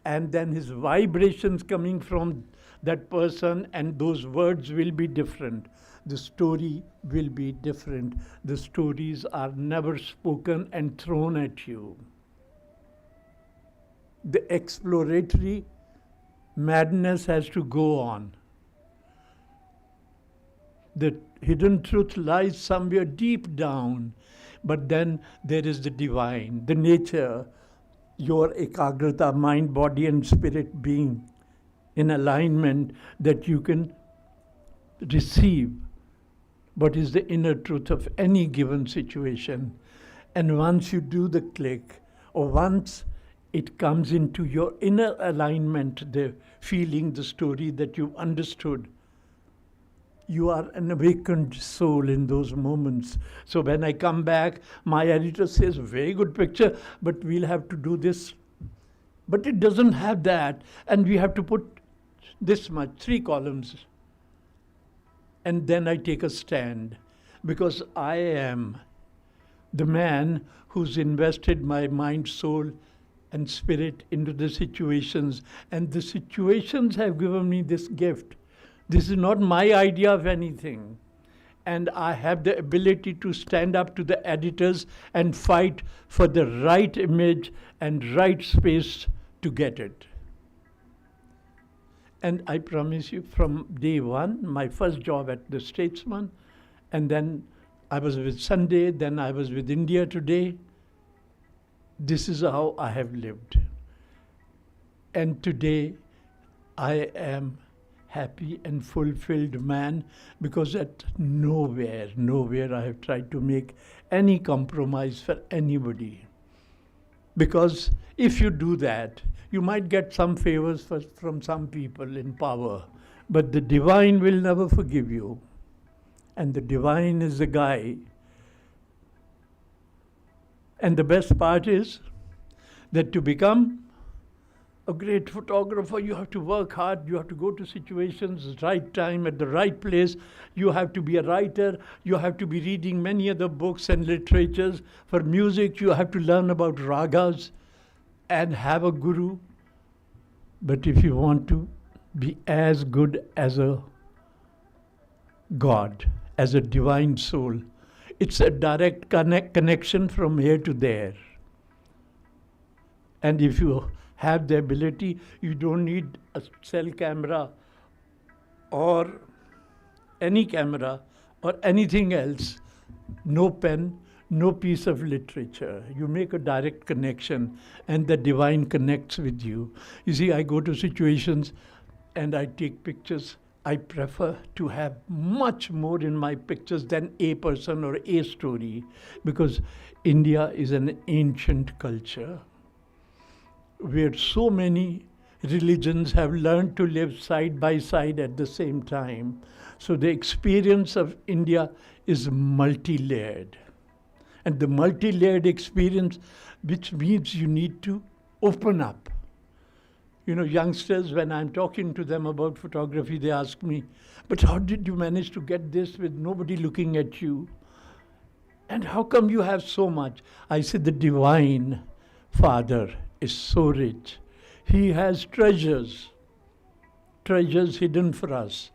And then his vibrations coming from that person and those words will be different. The story will be different. The stories are never spoken and thrown at you. The exploratory madness has to go on. The hidden truth lies somewhere deep down. But then there is the divine, the nature, your ekagrata, mind, body, and spirit being in alignment, that you can receive what is the inner truth of any given situation. And once you do the click, or once it comes into your inner alignment, the feeling, the story that you've understood, you are an awakened soul in those moments. So when I come back, my editor says, very good picture, but we'll have to do this. But it doesn't have that. And we have to put this much, 3 columns. And then I take a stand, because I am the man who's invested my mind, soul, and spirit into the situations. And the situations have given me this gift. This is not my idea of anything. And I have the ability to stand up to the editors and fight for the right image and right space to get it. And I promise you, from day one, my first job at the Statesman, and then I was with Sunday, then I was with India Today. This is how I have lived. And today, I am happy and fulfilled man, because at nowhere I have tried to make any compromise for anybody. Because if you do that, you might get some favors from some people in power, but the divine will never forgive you. And the divine is the guy. And the best part is that to become a great photographer, you have to work hard, you have to go to situations, right time, at the right place. You have to be a writer, you have to be reading many other books and literatures. For music, you have to learn about ragas and have a guru. But if you want to be as good as a God, as a divine soul, it's a direct connection from here to there. And if you have the ability, you don't need a cell camera or any camera or anything else, no pen, no piece of literature. You make a direct connection and the divine connects with you. You see, I go to situations and I take pictures. I prefer to have much more in my pictures than a person or a story, because India is an ancient culture where so many religions have learned to live side by side at the same time. So the experience of India is multi-layered. And the multi-layered experience, which means you need to open up. You know, youngsters, when I'm talking to them about photography, they ask me, but how did you manage to get this with nobody looking at you? And how come you have so much? I said, the Divine Father is so rich. He has treasures hidden for us.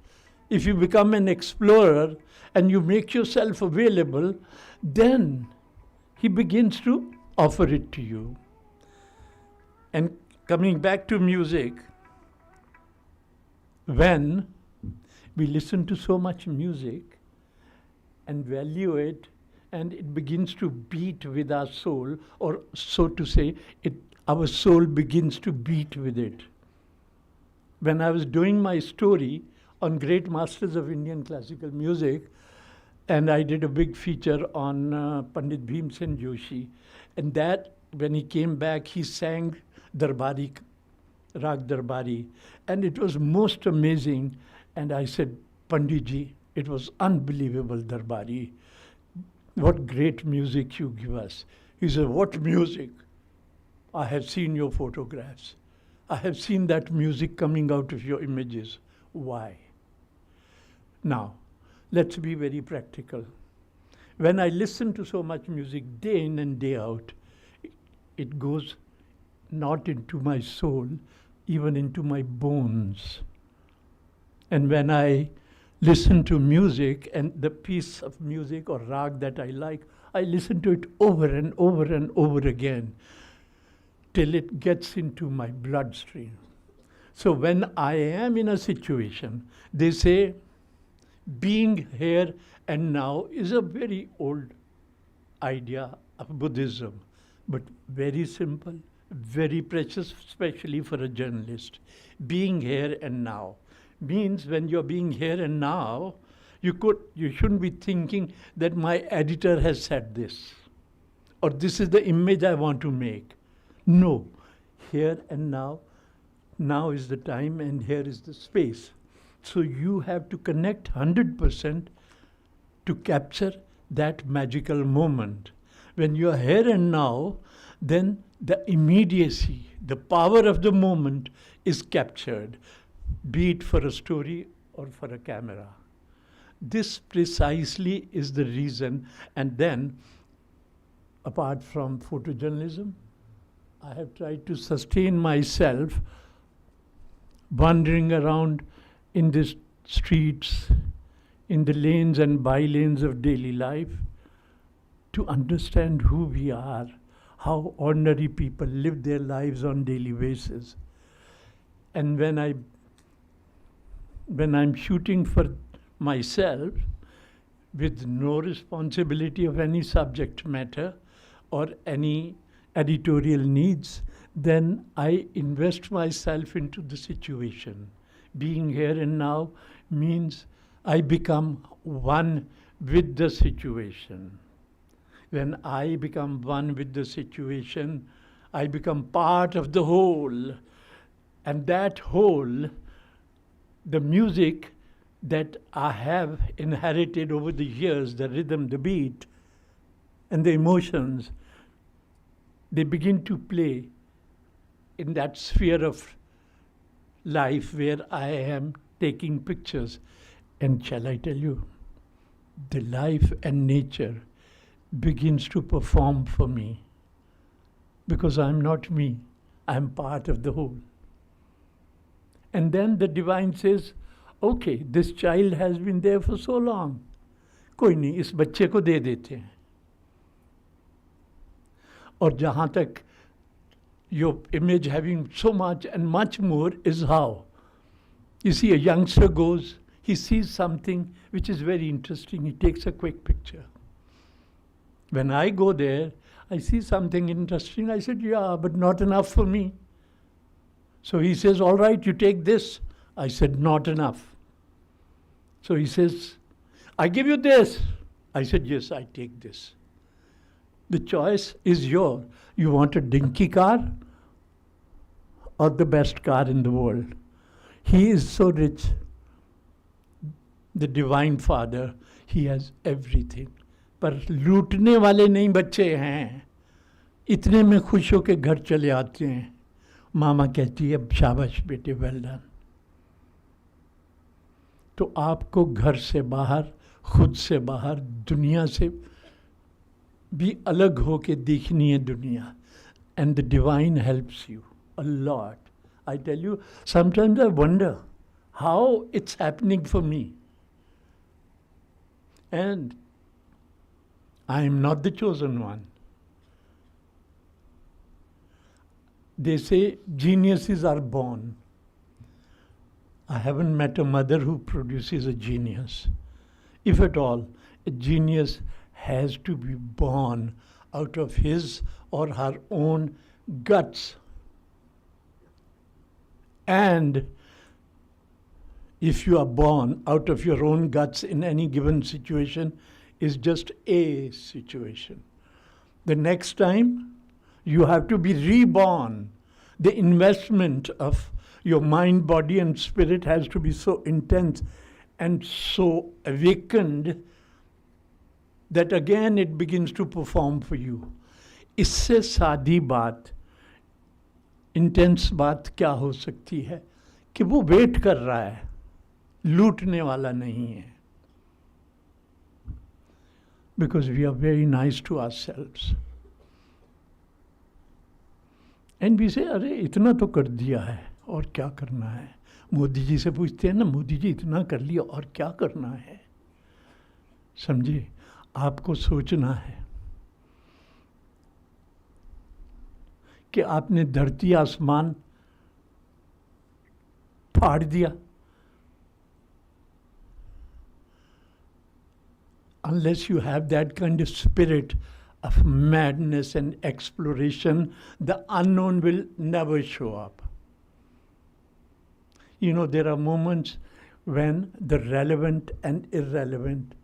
If you become an explorer and you make yourself available, then He begins to offer it to you. And coming back to music, when we listen to so much music and value it, and it begins to beat with our soul, or so to say, our soul begins to beat with it. When I was doing my story on great masters of Indian classical music, and I did a big feature on Pandit Bhimsen Joshi, and that, when he came back, he sang Darbari, Rag Darbari, and it was most amazing. And I said, Panditji, it was unbelievable, Darbari. What great music you give us. He said, what music? I have seen your photographs. I have seen that music coming out of your images. Why? Now, let's be very practical. When I listen to so much music day in and day out, it goes not into my soul, even into my bones. And when I listen to music, and the piece of music or rag that I like, I listen to it over and over and over again till it gets into my bloodstream. So when I am in a situation, they say, being here and now is a very old idea of Buddhism, but very simple, very precious, especially for a journalist. Being here and now means when you're being here and now, you shouldn't be thinking that my editor has said this, or this is the image I want to make. No, here and now is the time and here is the space. So you have to connect 100% to capture that magical moment. When you are here and now, then the immediacy, the power of the moment is captured, be it for a story or for a camera. This precisely is the reason. And then, apart from photojournalism, I have tried to sustain myself wandering around in the streets, in the lanes and by-lanes of daily life, to understand who we are, how ordinary people live their lives on daily basis. And when I'm shooting for myself, with no responsibility of any subject matter or any editorial needs, then I invest myself into the situation. Being here and now means I become one with the situation. When I become one with the situation, I become part of the whole. And that whole, the music that I have inherited over the years, the rhythm, the beat, and the emotions, they begin to play in that sphere of life where I am taking pictures. And shall I tell you, the life and nature begins to perform for me, because I'm not me, I'm part of the whole. And then the divine says, okay, this child has been there for so long. कोई नहीं, इस बच्चे को दे देते हैं. और जहाँ तक your image having so much and much more is how. You see, a youngster goes, he sees something which is very interesting, he takes a quick picture. When I go there, I see something interesting, I said, yeah, but not enough for me. So he says, all right, you take this. I said, not enough. So he says, I give you this. I said, yes, I take this. The choice is yours. You want a dinky car or the best car in the world? He is so rich. The Divine Father, he has everything. पर लूटने वाले नहीं बच्चे हैं. इतने में खुश होकर घर चले आते हैं. मामा कहती है, शाबाश बेटे, वेल डन. तो आपको घर से बाहर, खुद से बाहर, दुनिया से भी अलग होके देखनी है दुनिया. And the divine helps you a lot. I tell you, sometimes I wonder how it's happening for me. And I am not the chosen one. They say geniuses are born. I haven't met a mother who produces a genius. If at all, a genius has to be born out of his or her own guts. And if you are born out of your own guts in any given situation, is just a situation. The next time, you have to be reborn. The investment of your mind, body, and spirit has to be so intense and so awakened that again it begins to perform for you. इससे सादी बात, intense बात क्या हो सकती है कि वो वेट कर रहा है, लूटने वाला नहीं है. Because we are very nice to ourselves. And we say, अरे इतना तो कर दिया है और क्या करना है. मोदी जी से पूछते हैं ना, मोदी जी इतना कर लिया और क्या करना है. समझिए, आपको सोचना है कि आपने धरती आसमान फाड़ दिया, unless you have that kind of spirit of madness and exploration, the unknown will never show up. You know, there are moments when the relevant and irrelevant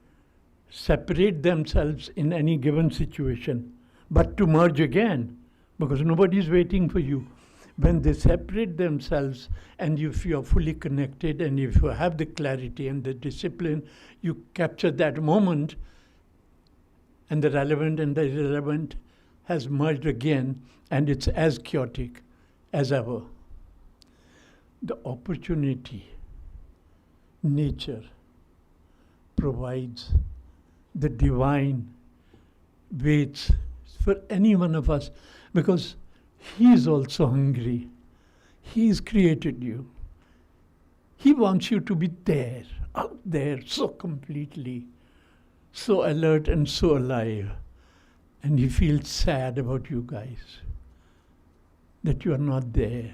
separate themselves in any given situation, but to merge again, because nobody is waiting for you. When they separate themselves, and if you are fully connected, and if you have the clarity and the discipline, you capture that moment, and the relevant and the irrelevant has merged again, and it's as chaotic as ever. The opportunity nature provides, the divine waits for any one of us, because He is also hungry. He has created you. He wants you to be there, out there, so completely, so alert and so alive. And He feels sad about you guys, that you are not there.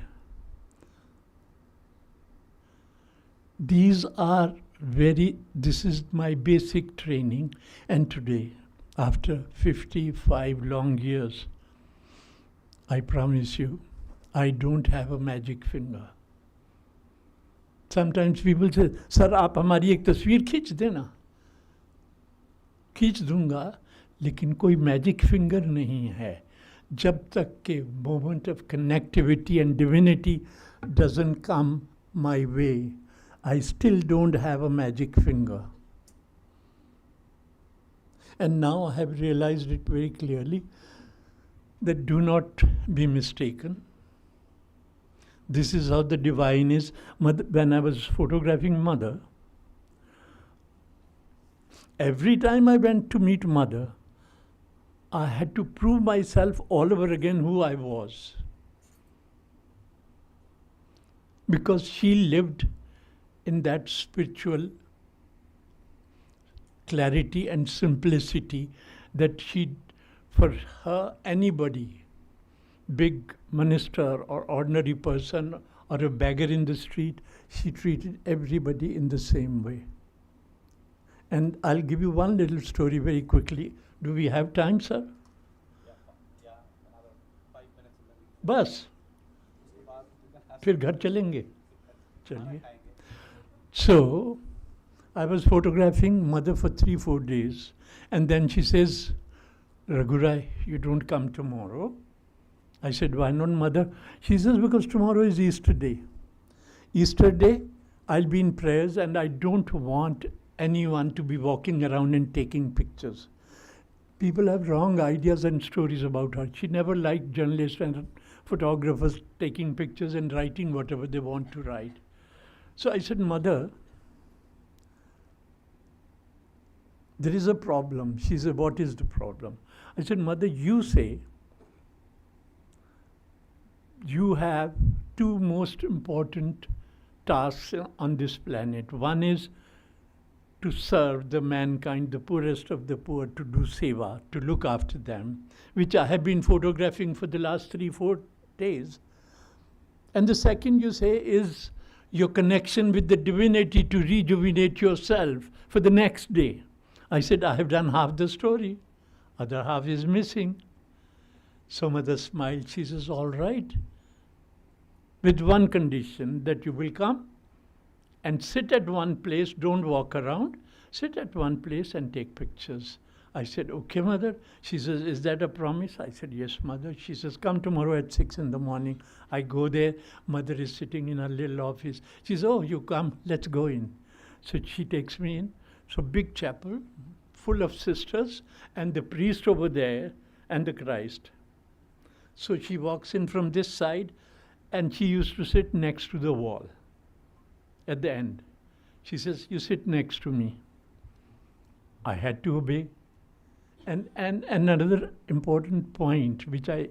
This is my basic training, and today, after 55 long years, I promise you, I don't have a magic finger. Sometimes people say, "Sir, आप हमारी एक तस्वीर खींच देना." खींच दूंगा, लेकिन कोई मैजिक फिंगर नहीं है. जब तक के moment of connectivity and divinity doesn't come my way, I still don't have a magic finger. And now I have realized it very clearly that do not be mistaken. This is how the divine is. When I was photographing Mother, every time I went to meet Mother, I had to prove myself all over again who I was. Because she lived in that spiritual clarity and simplicity that for her, anybody, big minister or ordinary person or a beggar in the street, she treated everybody in the same way. And I'll give you one little story very quickly. Do we have time, sir? Yeah, another 5 minutes. बस फिर घर चलेंगे. चलिए. So, I was photographing Mother for 3-4 days, and then she says, "Raghurai, you don't come tomorrow." I said, "Why not, Mother?" She says, "Because tomorrow is Easter Day. Easter Day, I'll be in prayers, and I don't want anyone to be walking around and taking pictures." People have wrong ideas and stories about her. She never liked journalists and photographers taking pictures and writing whatever they want to write. So I said, "Mother, there is a problem." She said, "What is the problem?" I said, "Mother, you say you have two most important tasks on this planet. One is to serve the mankind, the poorest of the poor, to do seva, to look after them, which I have been photographing for the last 3-4 days. And the second, you say, is your connection with the divinity to rejuvenate yourself for the next day." I said, "I have done half the story. Other half is missing." So Mother smiled. She says, "All right. With one condition, that you will come and sit at one place, don't walk around, sit at one place and take pictures." I said, "Okay, Mother." She says, "Is that a promise?" I said, "Yes, Mother." She says, "Come tomorrow at 6 in the morning." I go there. Mother is sitting in her little office. She says, "Oh, you come, let's go in." So she takes me in. So big chapel, full of sisters, and the priest over there, and the Christ. So she walks in from this side, and she used to sit next to the wall at the end. She says, "You sit next to me." I had to obey. And another important point which I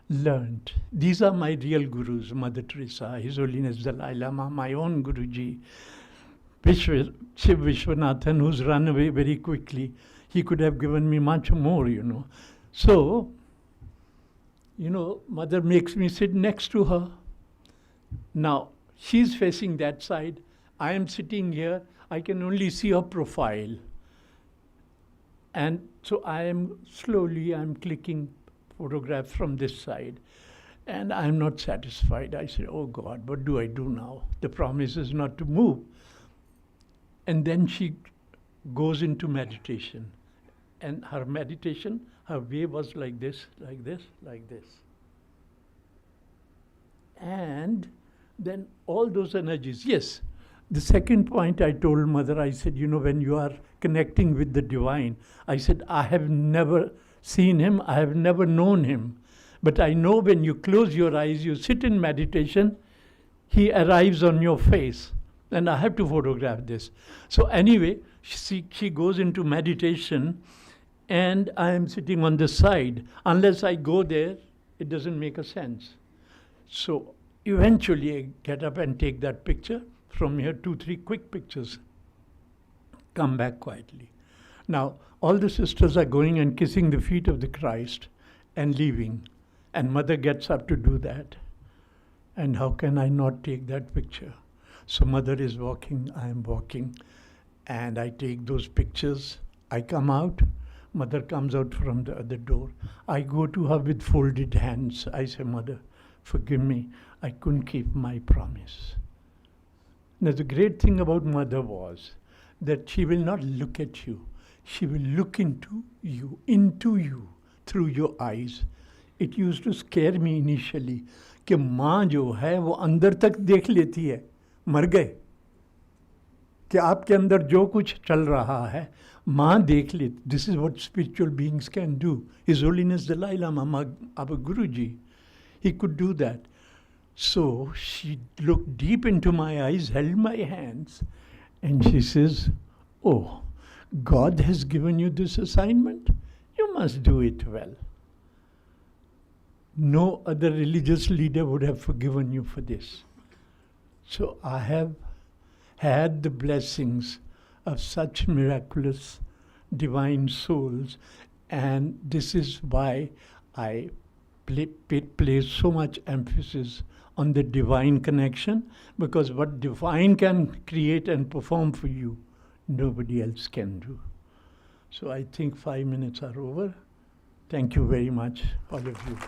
learned, these are my real gurus: Mother Teresa, His Holiness Dalai Lama, my own Guruji, Shiv Vishwanathan, who's run away very quickly. He could have given me much more, So, Mother makes me sit next to her. Now, she's facing that side. I am sitting here. I can only see her profile. And so I'm clicking photographs from this side. And I'm not satisfied. I said, oh God, what do I do now? The promise is not to move. And then she goes into meditation. And her meditation, her way was like this, like this, like this. And then all those energies, yes. The second point I told mother, I said, when you are connecting with the divine, I said, I have never seen him, I have never known him. But I know when you close your eyes, you sit in meditation, he arrives on your face. And I have to photograph this. So anyway, she goes into meditation, and I am sitting on the side. Unless I go there, it doesn't make a sense. So eventually I get up and take that picture. From here, 2-3 quick pictures. Come back quietly. Now, all the sisters are going and kissing the feet of the Christ and leaving. And mother gets up to do that. And how can I not take that picture? So mother is walking, I am walking. And I take those pictures. I come out. Mother comes out from the other door. I go to her with folded hands. I say, Mother, forgive me. I couldn't keep my promise. Now, the great thing about mother was that she will not look at you. She will look into you, through your eyes. It used to scare me initially कि माँ जो है वो अंदर तक देख लेती है, मर गए, कि आपके अंदर जो कुछ चल रहा है, माँ देख लेती. This is what spiritual beings can do. His Holiness Dalai Lama, our Guruji, he could do that. So she looked deep into my eyes, held my hands, and she says, oh, God has given you this assignment. You must do it well. No other religious leader would have forgiven you for this. So I have had the blessings of such miraculous divine souls, and this is why I place so much emphasis on the divine connection, because what divine can create and perform for you, nobody else can do. So I think 5 minutes are over. Thank you very much, all of you.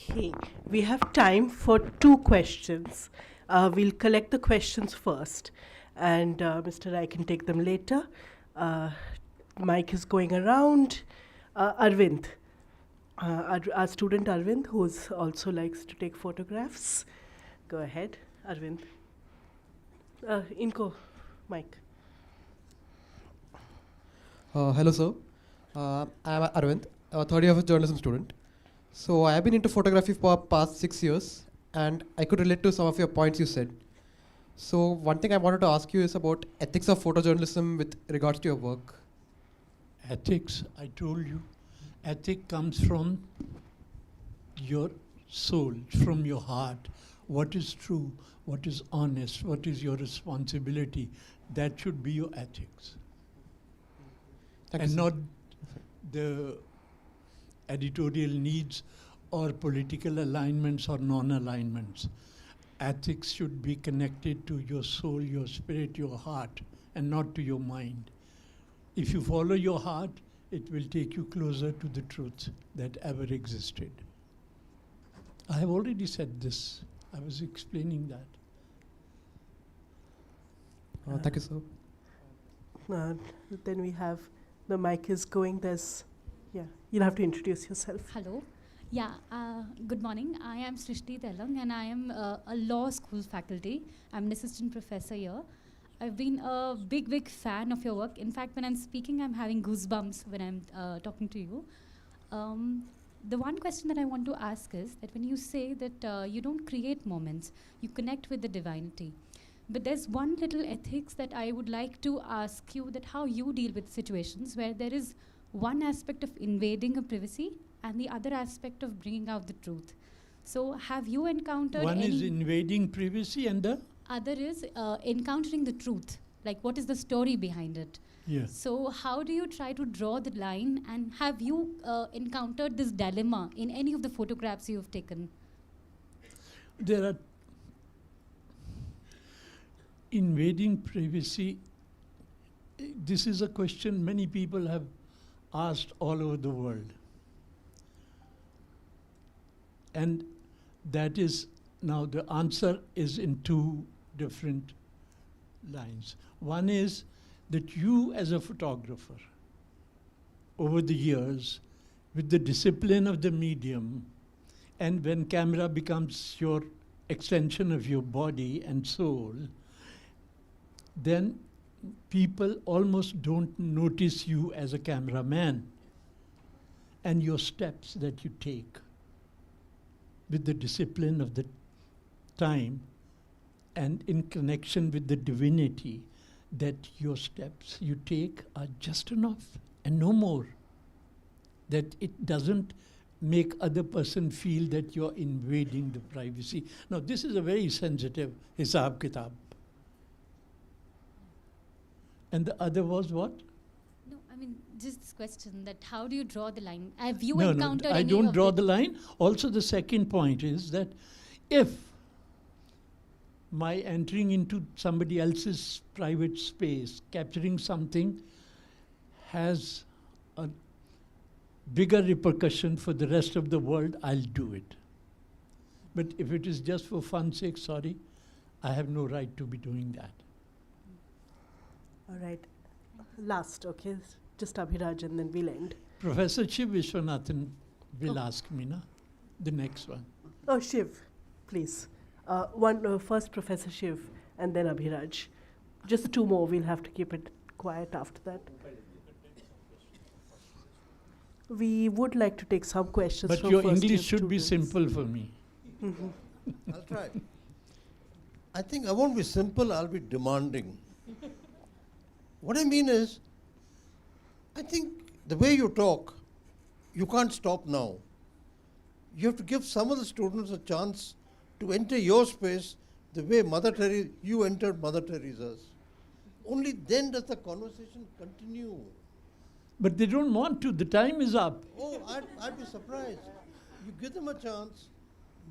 Okay, we have time for 2 questions. We'll collect the questions first, and Mr. Rai can take them later. Mic is going around. Arvind, our student Arvind, who also likes to take photographs. Go ahead, Arvind. Inko, mic. Hello, sir. I'm Arvind, a third year of a journalism student. So I have been into photography for past 6 years, and I could relate to some of your points you said. So one thing I wanted to ask you is about ethics of photojournalism with regards to your work. Ethics, I told you, ethic comes from your soul, from your heart. What is true, what is honest, what is your responsibility, that should be your ethics. Thank you, And sir. not the editorial needs or political alignments or non-alignments. Ethics should be connected to your soul, your spirit, your heart, and not to your mind. If you follow your heart, it will take you closer to the truth that ever existed. I have already said this. I was explaining that. Thank you, sir. Then we have, the mic is going, you'll have to introduce yourself. Hello. Yeah, good morning. I am Srishti Telang, and I am a law school faculty. I'm an assistant professor here. I've been a big fan of your work. In fact, when I'm speaking, I'm having goosebumps when I'm talking to you. The one question that I want to ask is that when you say that you don't create moments, you connect with the divinity. But there's one little ethics that I would like to ask you, that how you deal with situations where there is one aspect of invading a privacy and the other aspect of bringing out the truth. So have you encountered One any... is invading privacy and the? Other is encountering the truth. Like, what is the story behind it? Yes. So how do you try to draw the line, and have you encountered this dilemma in any of the photographs you've taken? There are invading privacy. This is a question many people have asked all over the world. And that is, now the answer is in two different lines. One is that you as a photographer, over the years, with the discipline of the medium, and when camera becomes your extension of your body and soul, then people almost don't notice you as a cameraman and your steps that you take with the discipline of the time and in connection with the divinity, that your steps you take are just enough and no more. That it doesn't make other person feel that you're invading the privacy. Now, this is a very sensitive hisab kitab. And the other was what? No, I mean, just this question, that how do you draw the line? Have you No, encountered I any don't of draw it? the line. Also, the second point is that if my entering into somebody else's private space, capturing something, has a bigger repercussion for the rest of the world, I'll do it. But if it is just for fun's sake, sorry, I have no right to be doing that. All right. Last, okay? Just Abhiraj and then we'll end. Professor Shiv Vishwanathan will ask me, na? The next one. Oh, Shiv, please. First Professor Shiv and then Abhiraj. Just two more. We'll have to keep it quiet after that. We would like to take some questions But from your first-year English should be students. simple for me. I'll try. I think I won't be simple, I'll be demanding. What I mean is, I think the way you talk, you can't stop now. You have to give some of the students a chance to enter your space the way you entered Mother Teresa's. Only then does the conversation continue. But they don't want to. The time is up. Oh, I'd be surprised. You give them a chance,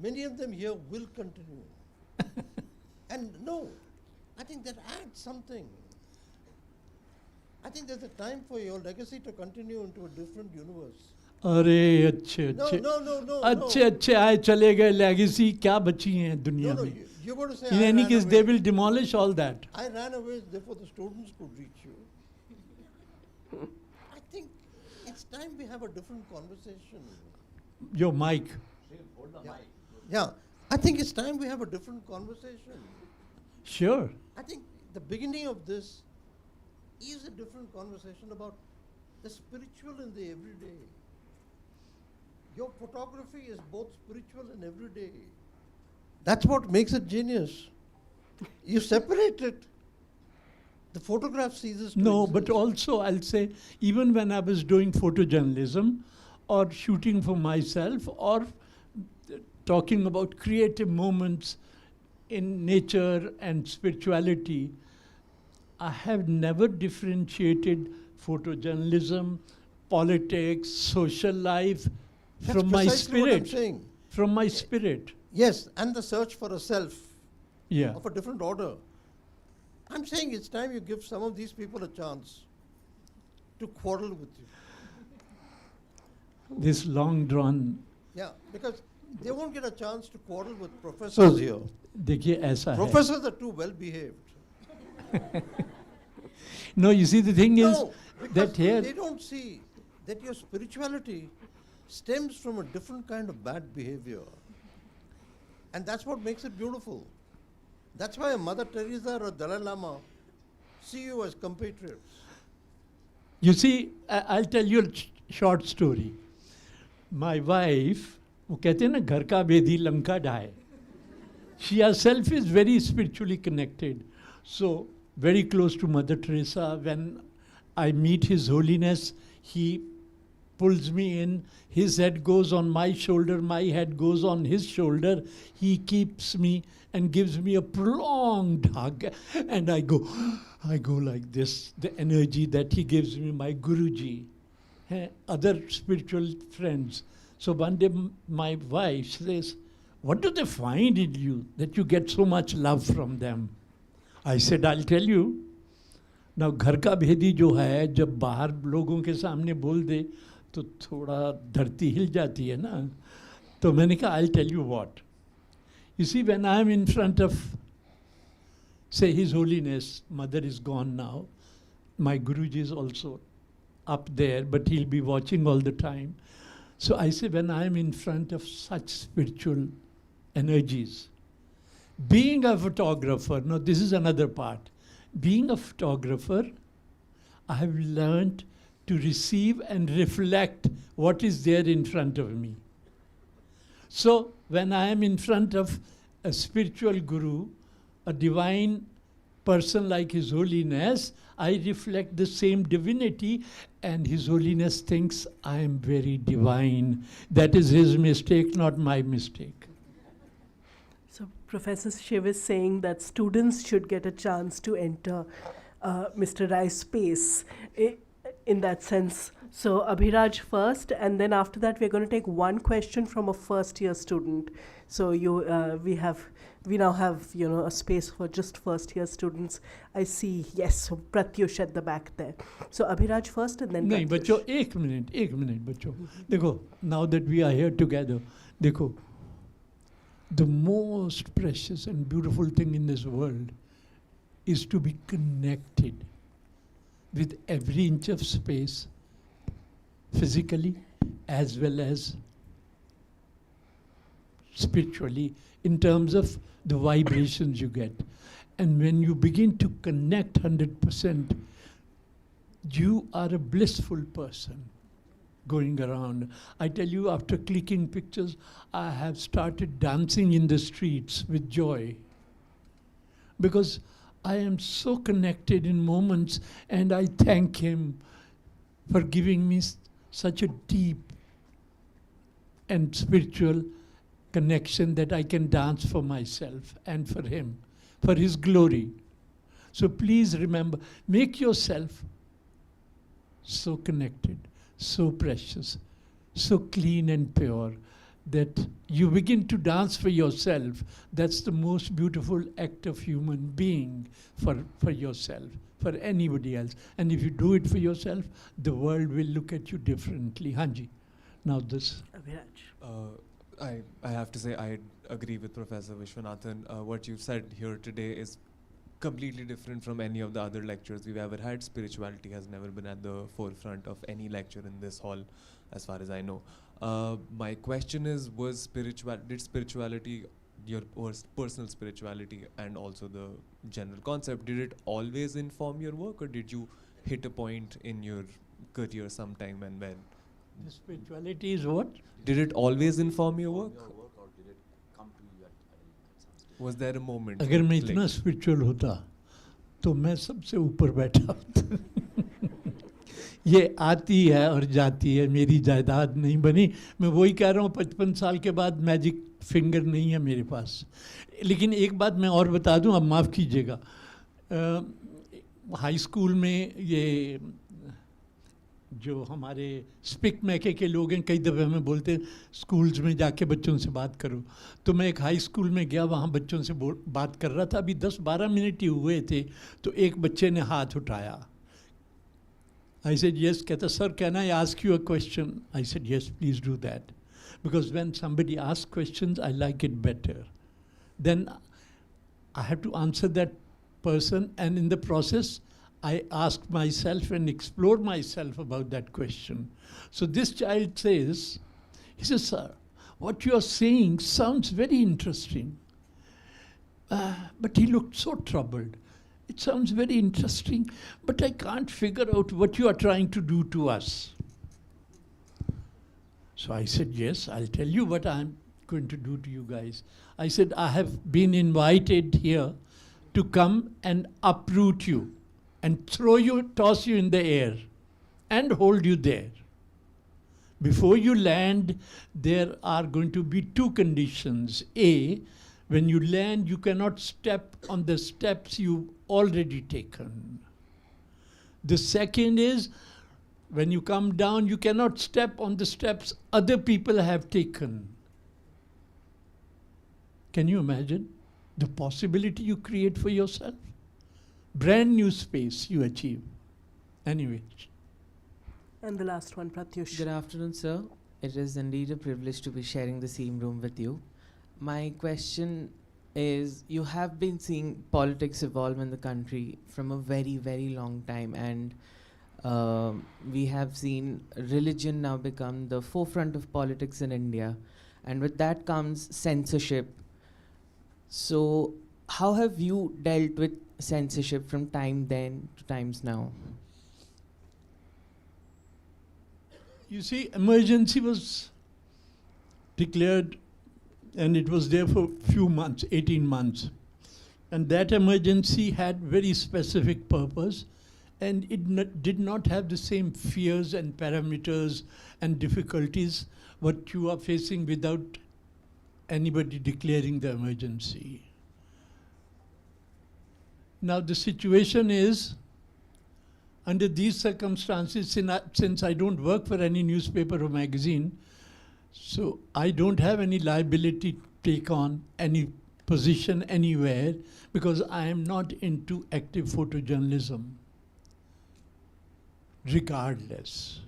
many of them here will continue. And no, I think that adds something. I think there's a time for your legacy to continue into a different universe. अरे अच्छे No, अच्छे no, no, no. अच्छे अच्छे आए चले गए legacy क्या बची हैं दुनिया No, में. you're going to say, In I any ran case, away. they will demolish all that. I ran away, therefore the students could reach you. I think it's time we have a different conversation. Your mic. Yeah, I think it's time we have a different conversation. Sure. I think the beginning of this is a different conversation about the spiritual and the everyday. Your photography is both spiritual and everyday. That's what makes it genius. You separate it. The photograph ceases to No, exist. but also I'll say, even when I was doing photojournalism or shooting for myself or talking about creative moments in nature and spirituality, I have never differentiated photojournalism, politics, social life That's from my precisely what I'm spirit. saying. From my spirit. Yes, and the search for a self Yeah. of a different order. I'm saying it's time you give some of these people a chance to quarrel with you. This long drawn, Yeah, because they won't get a chance to quarrel with professors here. देखिए ऐसा है. Professors are too well behaved. No, you see the thing is No, because that here they don't see that your spirituality stems from a different kind of bad behavior. And that's what makes it beautiful. That's why Mother Teresa or Dalai Lama see you as compatriots. You see, I'll tell you a short story. My wife, वो कहते हैं ना घर का Bedi Lanka ढाए. She herself is very spiritually connected. So, very close to Mother Teresa. When I meet His Holiness, he pulls me in. His head goes on my shoulder, my head goes on his shoulder. He keeps me and gives me a prolonged hug. And I go, I go like this, the energy that he gives me, my Guruji, other spiritual friends. So one day my wife says, what do they find in you that you get so much love from them? I said, I'll tell you. Now घर का भेदी जो है जब बाहर लोगों के सामने बोल दे तो थोड़ा धरती हिल जाती है ना. तो मैंने कहा, I'll tell you what. You see, when I'm in front of, say, His Holiness, Mother is gone now, my Guruji is also up there, but he'll be watching all the time. So I say, when I'm in front of such spiritual energies, being a photographer, now this is another part. Being a photographer, I have learned to receive and reflect what is there in front of me. So when I am in front of a spiritual guru, a divine person like His Holiness, I reflect the same divinity, and His Holiness thinks I am very divine. That is his mistake, not my mistake. So Professor Shiv is saying that students should get a chance to enter Mr. Rai's space in that sense. So Abhiraj first, and then after that we're going to take one question from a first-year student. So we now have a space for just first-year students. I see, yes, so Pratyush at the back there. So Abhiraj first, and then नहीं Pratyush. बच्चों, एक minute बच्चों. देखो, now that we are here together, देखो, the most precious and beautiful thing in this world is to be connected with every inch of space, physically as well as spiritually, in terms of the vibrations you get. And when you begin to connect 100%, you are a blissful person going around. I tell you, after clicking pictures, I have started dancing in the streets with joy, because I am so connected in moments, and I thank Him for giving me such a deep and spiritual connection that I can dance for myself and for Him, for His glory. So please remember, make yourself so connected, so precious, so clean and pure, that you begin to dance for yourself. That's the most beautiful act of human being, for yourself, for anybody else. And if you do it for yourself, the world will look at you differently. Hanji, now this. Abhiraj. I have to say I agree with Professor Vishwanathan. What you've said here today is completely different from any of the other lectures we've ever had. Spirituality has never been at the forefront of any lecture in this hall, as far as I know. My question is, did spirituality, your personal spirituality and also the general concept, did it always inform your work, or did you hit a point in your career sometime and when? The spirituality is what? Did it always inform your work? Or did it come to you at some stage? Was there a moment? अगर मैं like- इतना spiritual होता तो मैं सबसे ऊपर बैठा होता. ये आती है और जाती है, मेरी जायदाद नहीं बनी. मैं वही कह रहा हूँ, 55 साल के बाद मैजिक फिंगर नहीं है मेरे पास. लेकिन एक बात मैं और बता दूँ, अब माफ़ कीजिएगा. हाई स्कूल में ये जो हमारे स्पिक मैके के लोग हैं, कई दफ़े हमें बोलते हैं स्कूल्स में जाके बच्चों से बात करो. तो मैं एक हाई स्कूल में गया, वहाँ बच्चों से बात कर रहा था. अभी 10-12 मिनट ही हुए थे, तो एक बच्चे ने हाथ उठाया. I said, yes. कहता, sir, can I ask you a question? I said, yes, please do that. Because when somebody asks questions, I like it better. Then I have to answer that person, and in the process, I ask myself and explore myself about that question. So this child says, he says, sir, what you are saying sounds very interesting. But he looked so troubled. It sounds very interesting, but I can't figure out what you are trying to do to us. So I said, yes, I'll tell you what I'm going to do to you guys. I said, I have been invited here to come and uproot you and toss you in the air and hold you there. Before you land, there are going to be two conditions. A, when you land, you cannot step on the steps you've already taken. The second is, when you come down, you cannot step on the steps other people have taken. Can you imagine the possibility you create for yourself? Brand new space you achieve. Anyway. And the last one, Pratyush. Good afternoon, sir. It is indeed a privilege to be sharing the same room with you. My question is, you have been seeing politics evolve in the country from a very, very long time, and we have seen religion now become the forefront of politics in India, and with that comes censorship. So how have you dealt with censorship from time then to times now? You see, emergency was declared and it was there for few months, 18 months. And that emergency had very specific purpose, and it did not have the same fears and parameters and difficulties what you are facing without anybody declaring the emergency. Now the situation is, under these circumstances, since I don't work for any newspaper or magazine, so I don't have any liability to take on any position anywhere because I am not into active photojournalism. Regardless,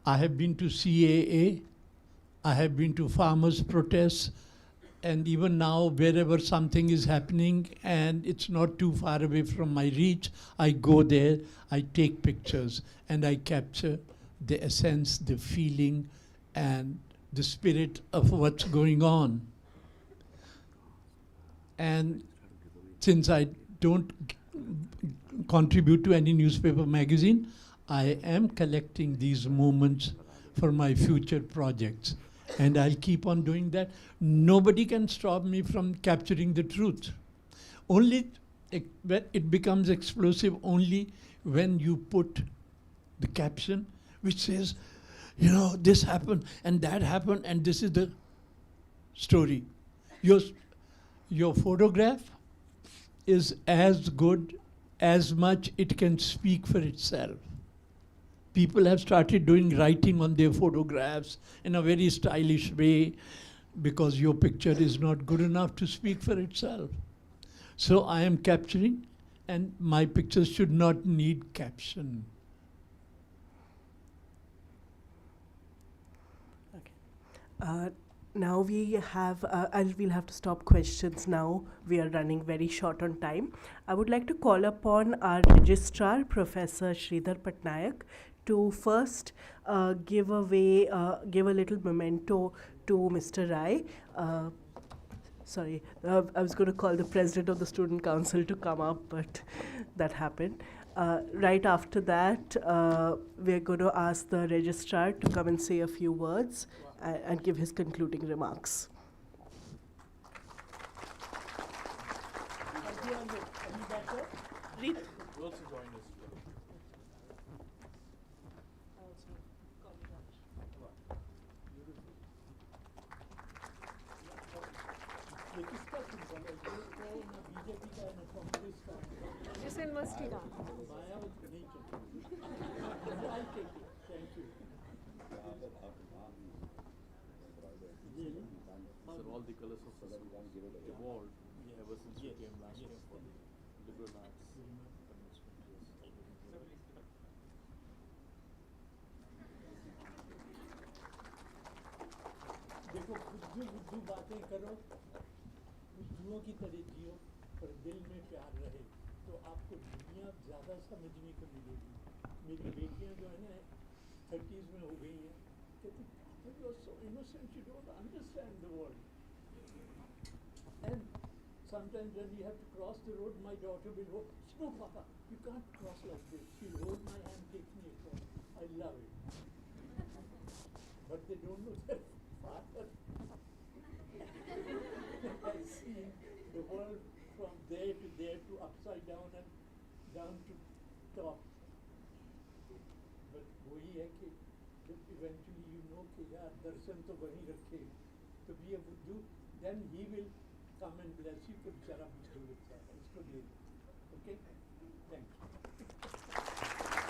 I have been to CAA, I have been to farmers' protests, and even now wherever something is happening and it's not too far away from my reach, I go there, I take pictures, and I capture the essence, the feeling, and the spirit of what's going on. And since I don't contribute to any newspaper magazine, I am collecting these moments for my future projects. And I'll keep on doing that. Nobody can stop me from capturing the truth. Only it becomes explosive only when you put the caption which says, you know, this happened and that happened and this is the story. Your photograph is as good as much it can speak for itself. People have started doing writing on their photographs in a very stylish way because your picture is not good enough to speak for itself. So I am capturing, and my pictures should not need caption. Now we have, we'll have to stop questions now. We are running very short on time. I would like to call upon our registrar, Professor Sridhar Patnaik, to first give a little memento to Mr. Rai. Sorry, I was going to call the president of the student council to come up, but that happened. Right after that, we're going to ask the registrar to come and say a few words and give his concluding remarks. जिस university का all the colors of the evolved ever since we came last year for liberal arts. देखो बुद्धू बातें करो, बुद्धुओं की तरह जियो, पर दिल में प्यार रहे, तो आपको दुनिया ज़्यादा समझने को मिलेगी. मेरी बेटियां जो है ना 30s में हो गई हैं, कहती you are so innocent, you don't understand the world. And sometimes when we have to cross the road, my daughter will go, no Papa, you can't cross like this. She'll hold my hand, take me across. I love it. But they don't know their father. I see the world from there to upside down and down to top. But वही है कि eventually you know कि यार दर्शन तो वहीं रखे, तो be a बुद्धू, then he will come and bless you. कि बेचारा बुद्धू लगता है, इसको दे दो. Okay? Thank you.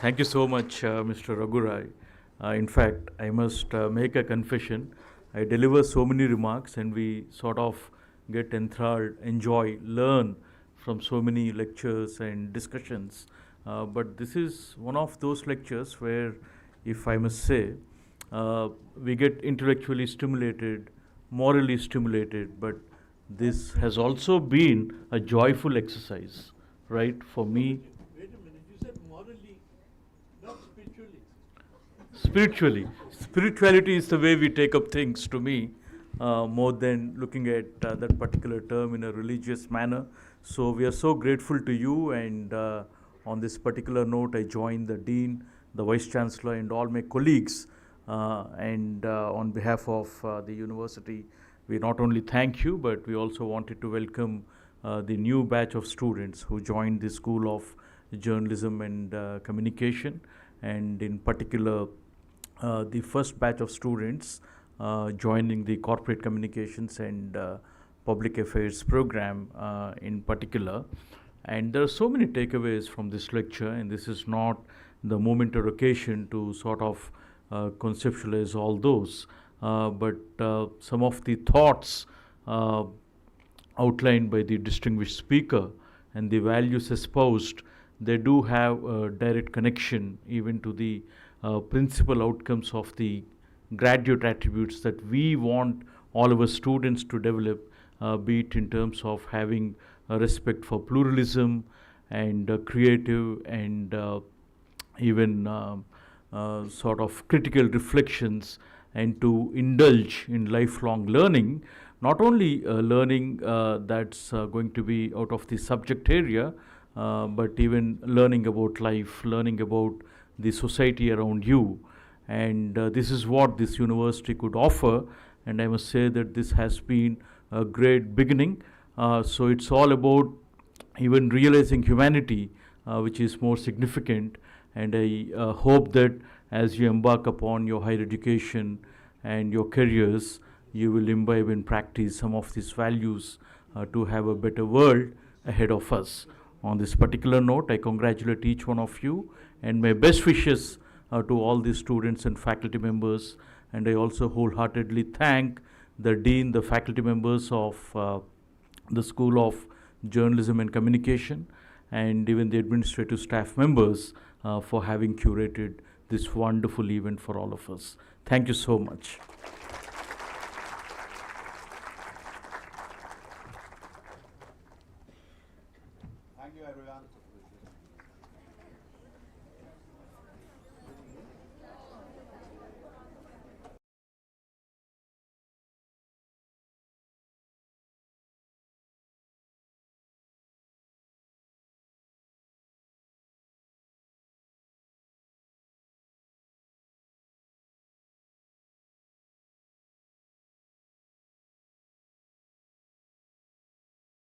Thank you so much, Mr. Raghurai. In fact, I must make a confession. I deliver so many remarks, and we sort of get enthralled, enjoy, learn from so many lectures and discussions. But this is one of those lectures where, if I must say, we get intellectually stimulated, morally stimulated, but this has also been a joyful exercise, right? For me, Wait a minute, you said morally, not spiritually. spirituality is the way we take up things, to me, more than looking at that particular term in a religious manner. So we are so grateful to you, and on this particular note, I join the dean, the vice chancellor, and all my colleagues, and on behalf of the university, we not only thank you, but we also wanted to welcome the new batch of students who joined the School of Journalism and Communication, and in particular, the first batch of students joining the Corporate Communications and Public Affairs program in particular. And there are so many takeaways from this lecture, and this is not the moment or occasion to sort of conceptualize all those. But some of the thoughts outlined by the distinguished speaker and the values espoused, they do have a direct connection even to the principal outcomes of the graduate attributes that we want all of our students to develop, be it in terms of having a respect for pluralism and creative and even sort of critical reflections, and to indulge in lifelong learning, not only learning that's going to be out of the subject area, but even learning about life, learning about the society around you. And this is what this university could offer, and I must say that this has been a great beginning. So it's all about even realizing humanity, which is more significant. And I hope that as you embark upon your higher education and your careers, you will imbibe and practice some of these values to have a better world ahead of us. On this particular note, I congratulate each one of you, and my best wishes to all the students and faculty members. And I also wholeheartedly thank the dean, the faculty members of the School of Journalism and Communication, and even the administrative staff members for having curated this wonderful event for all of us. Thank you so much. Thank you, everyone.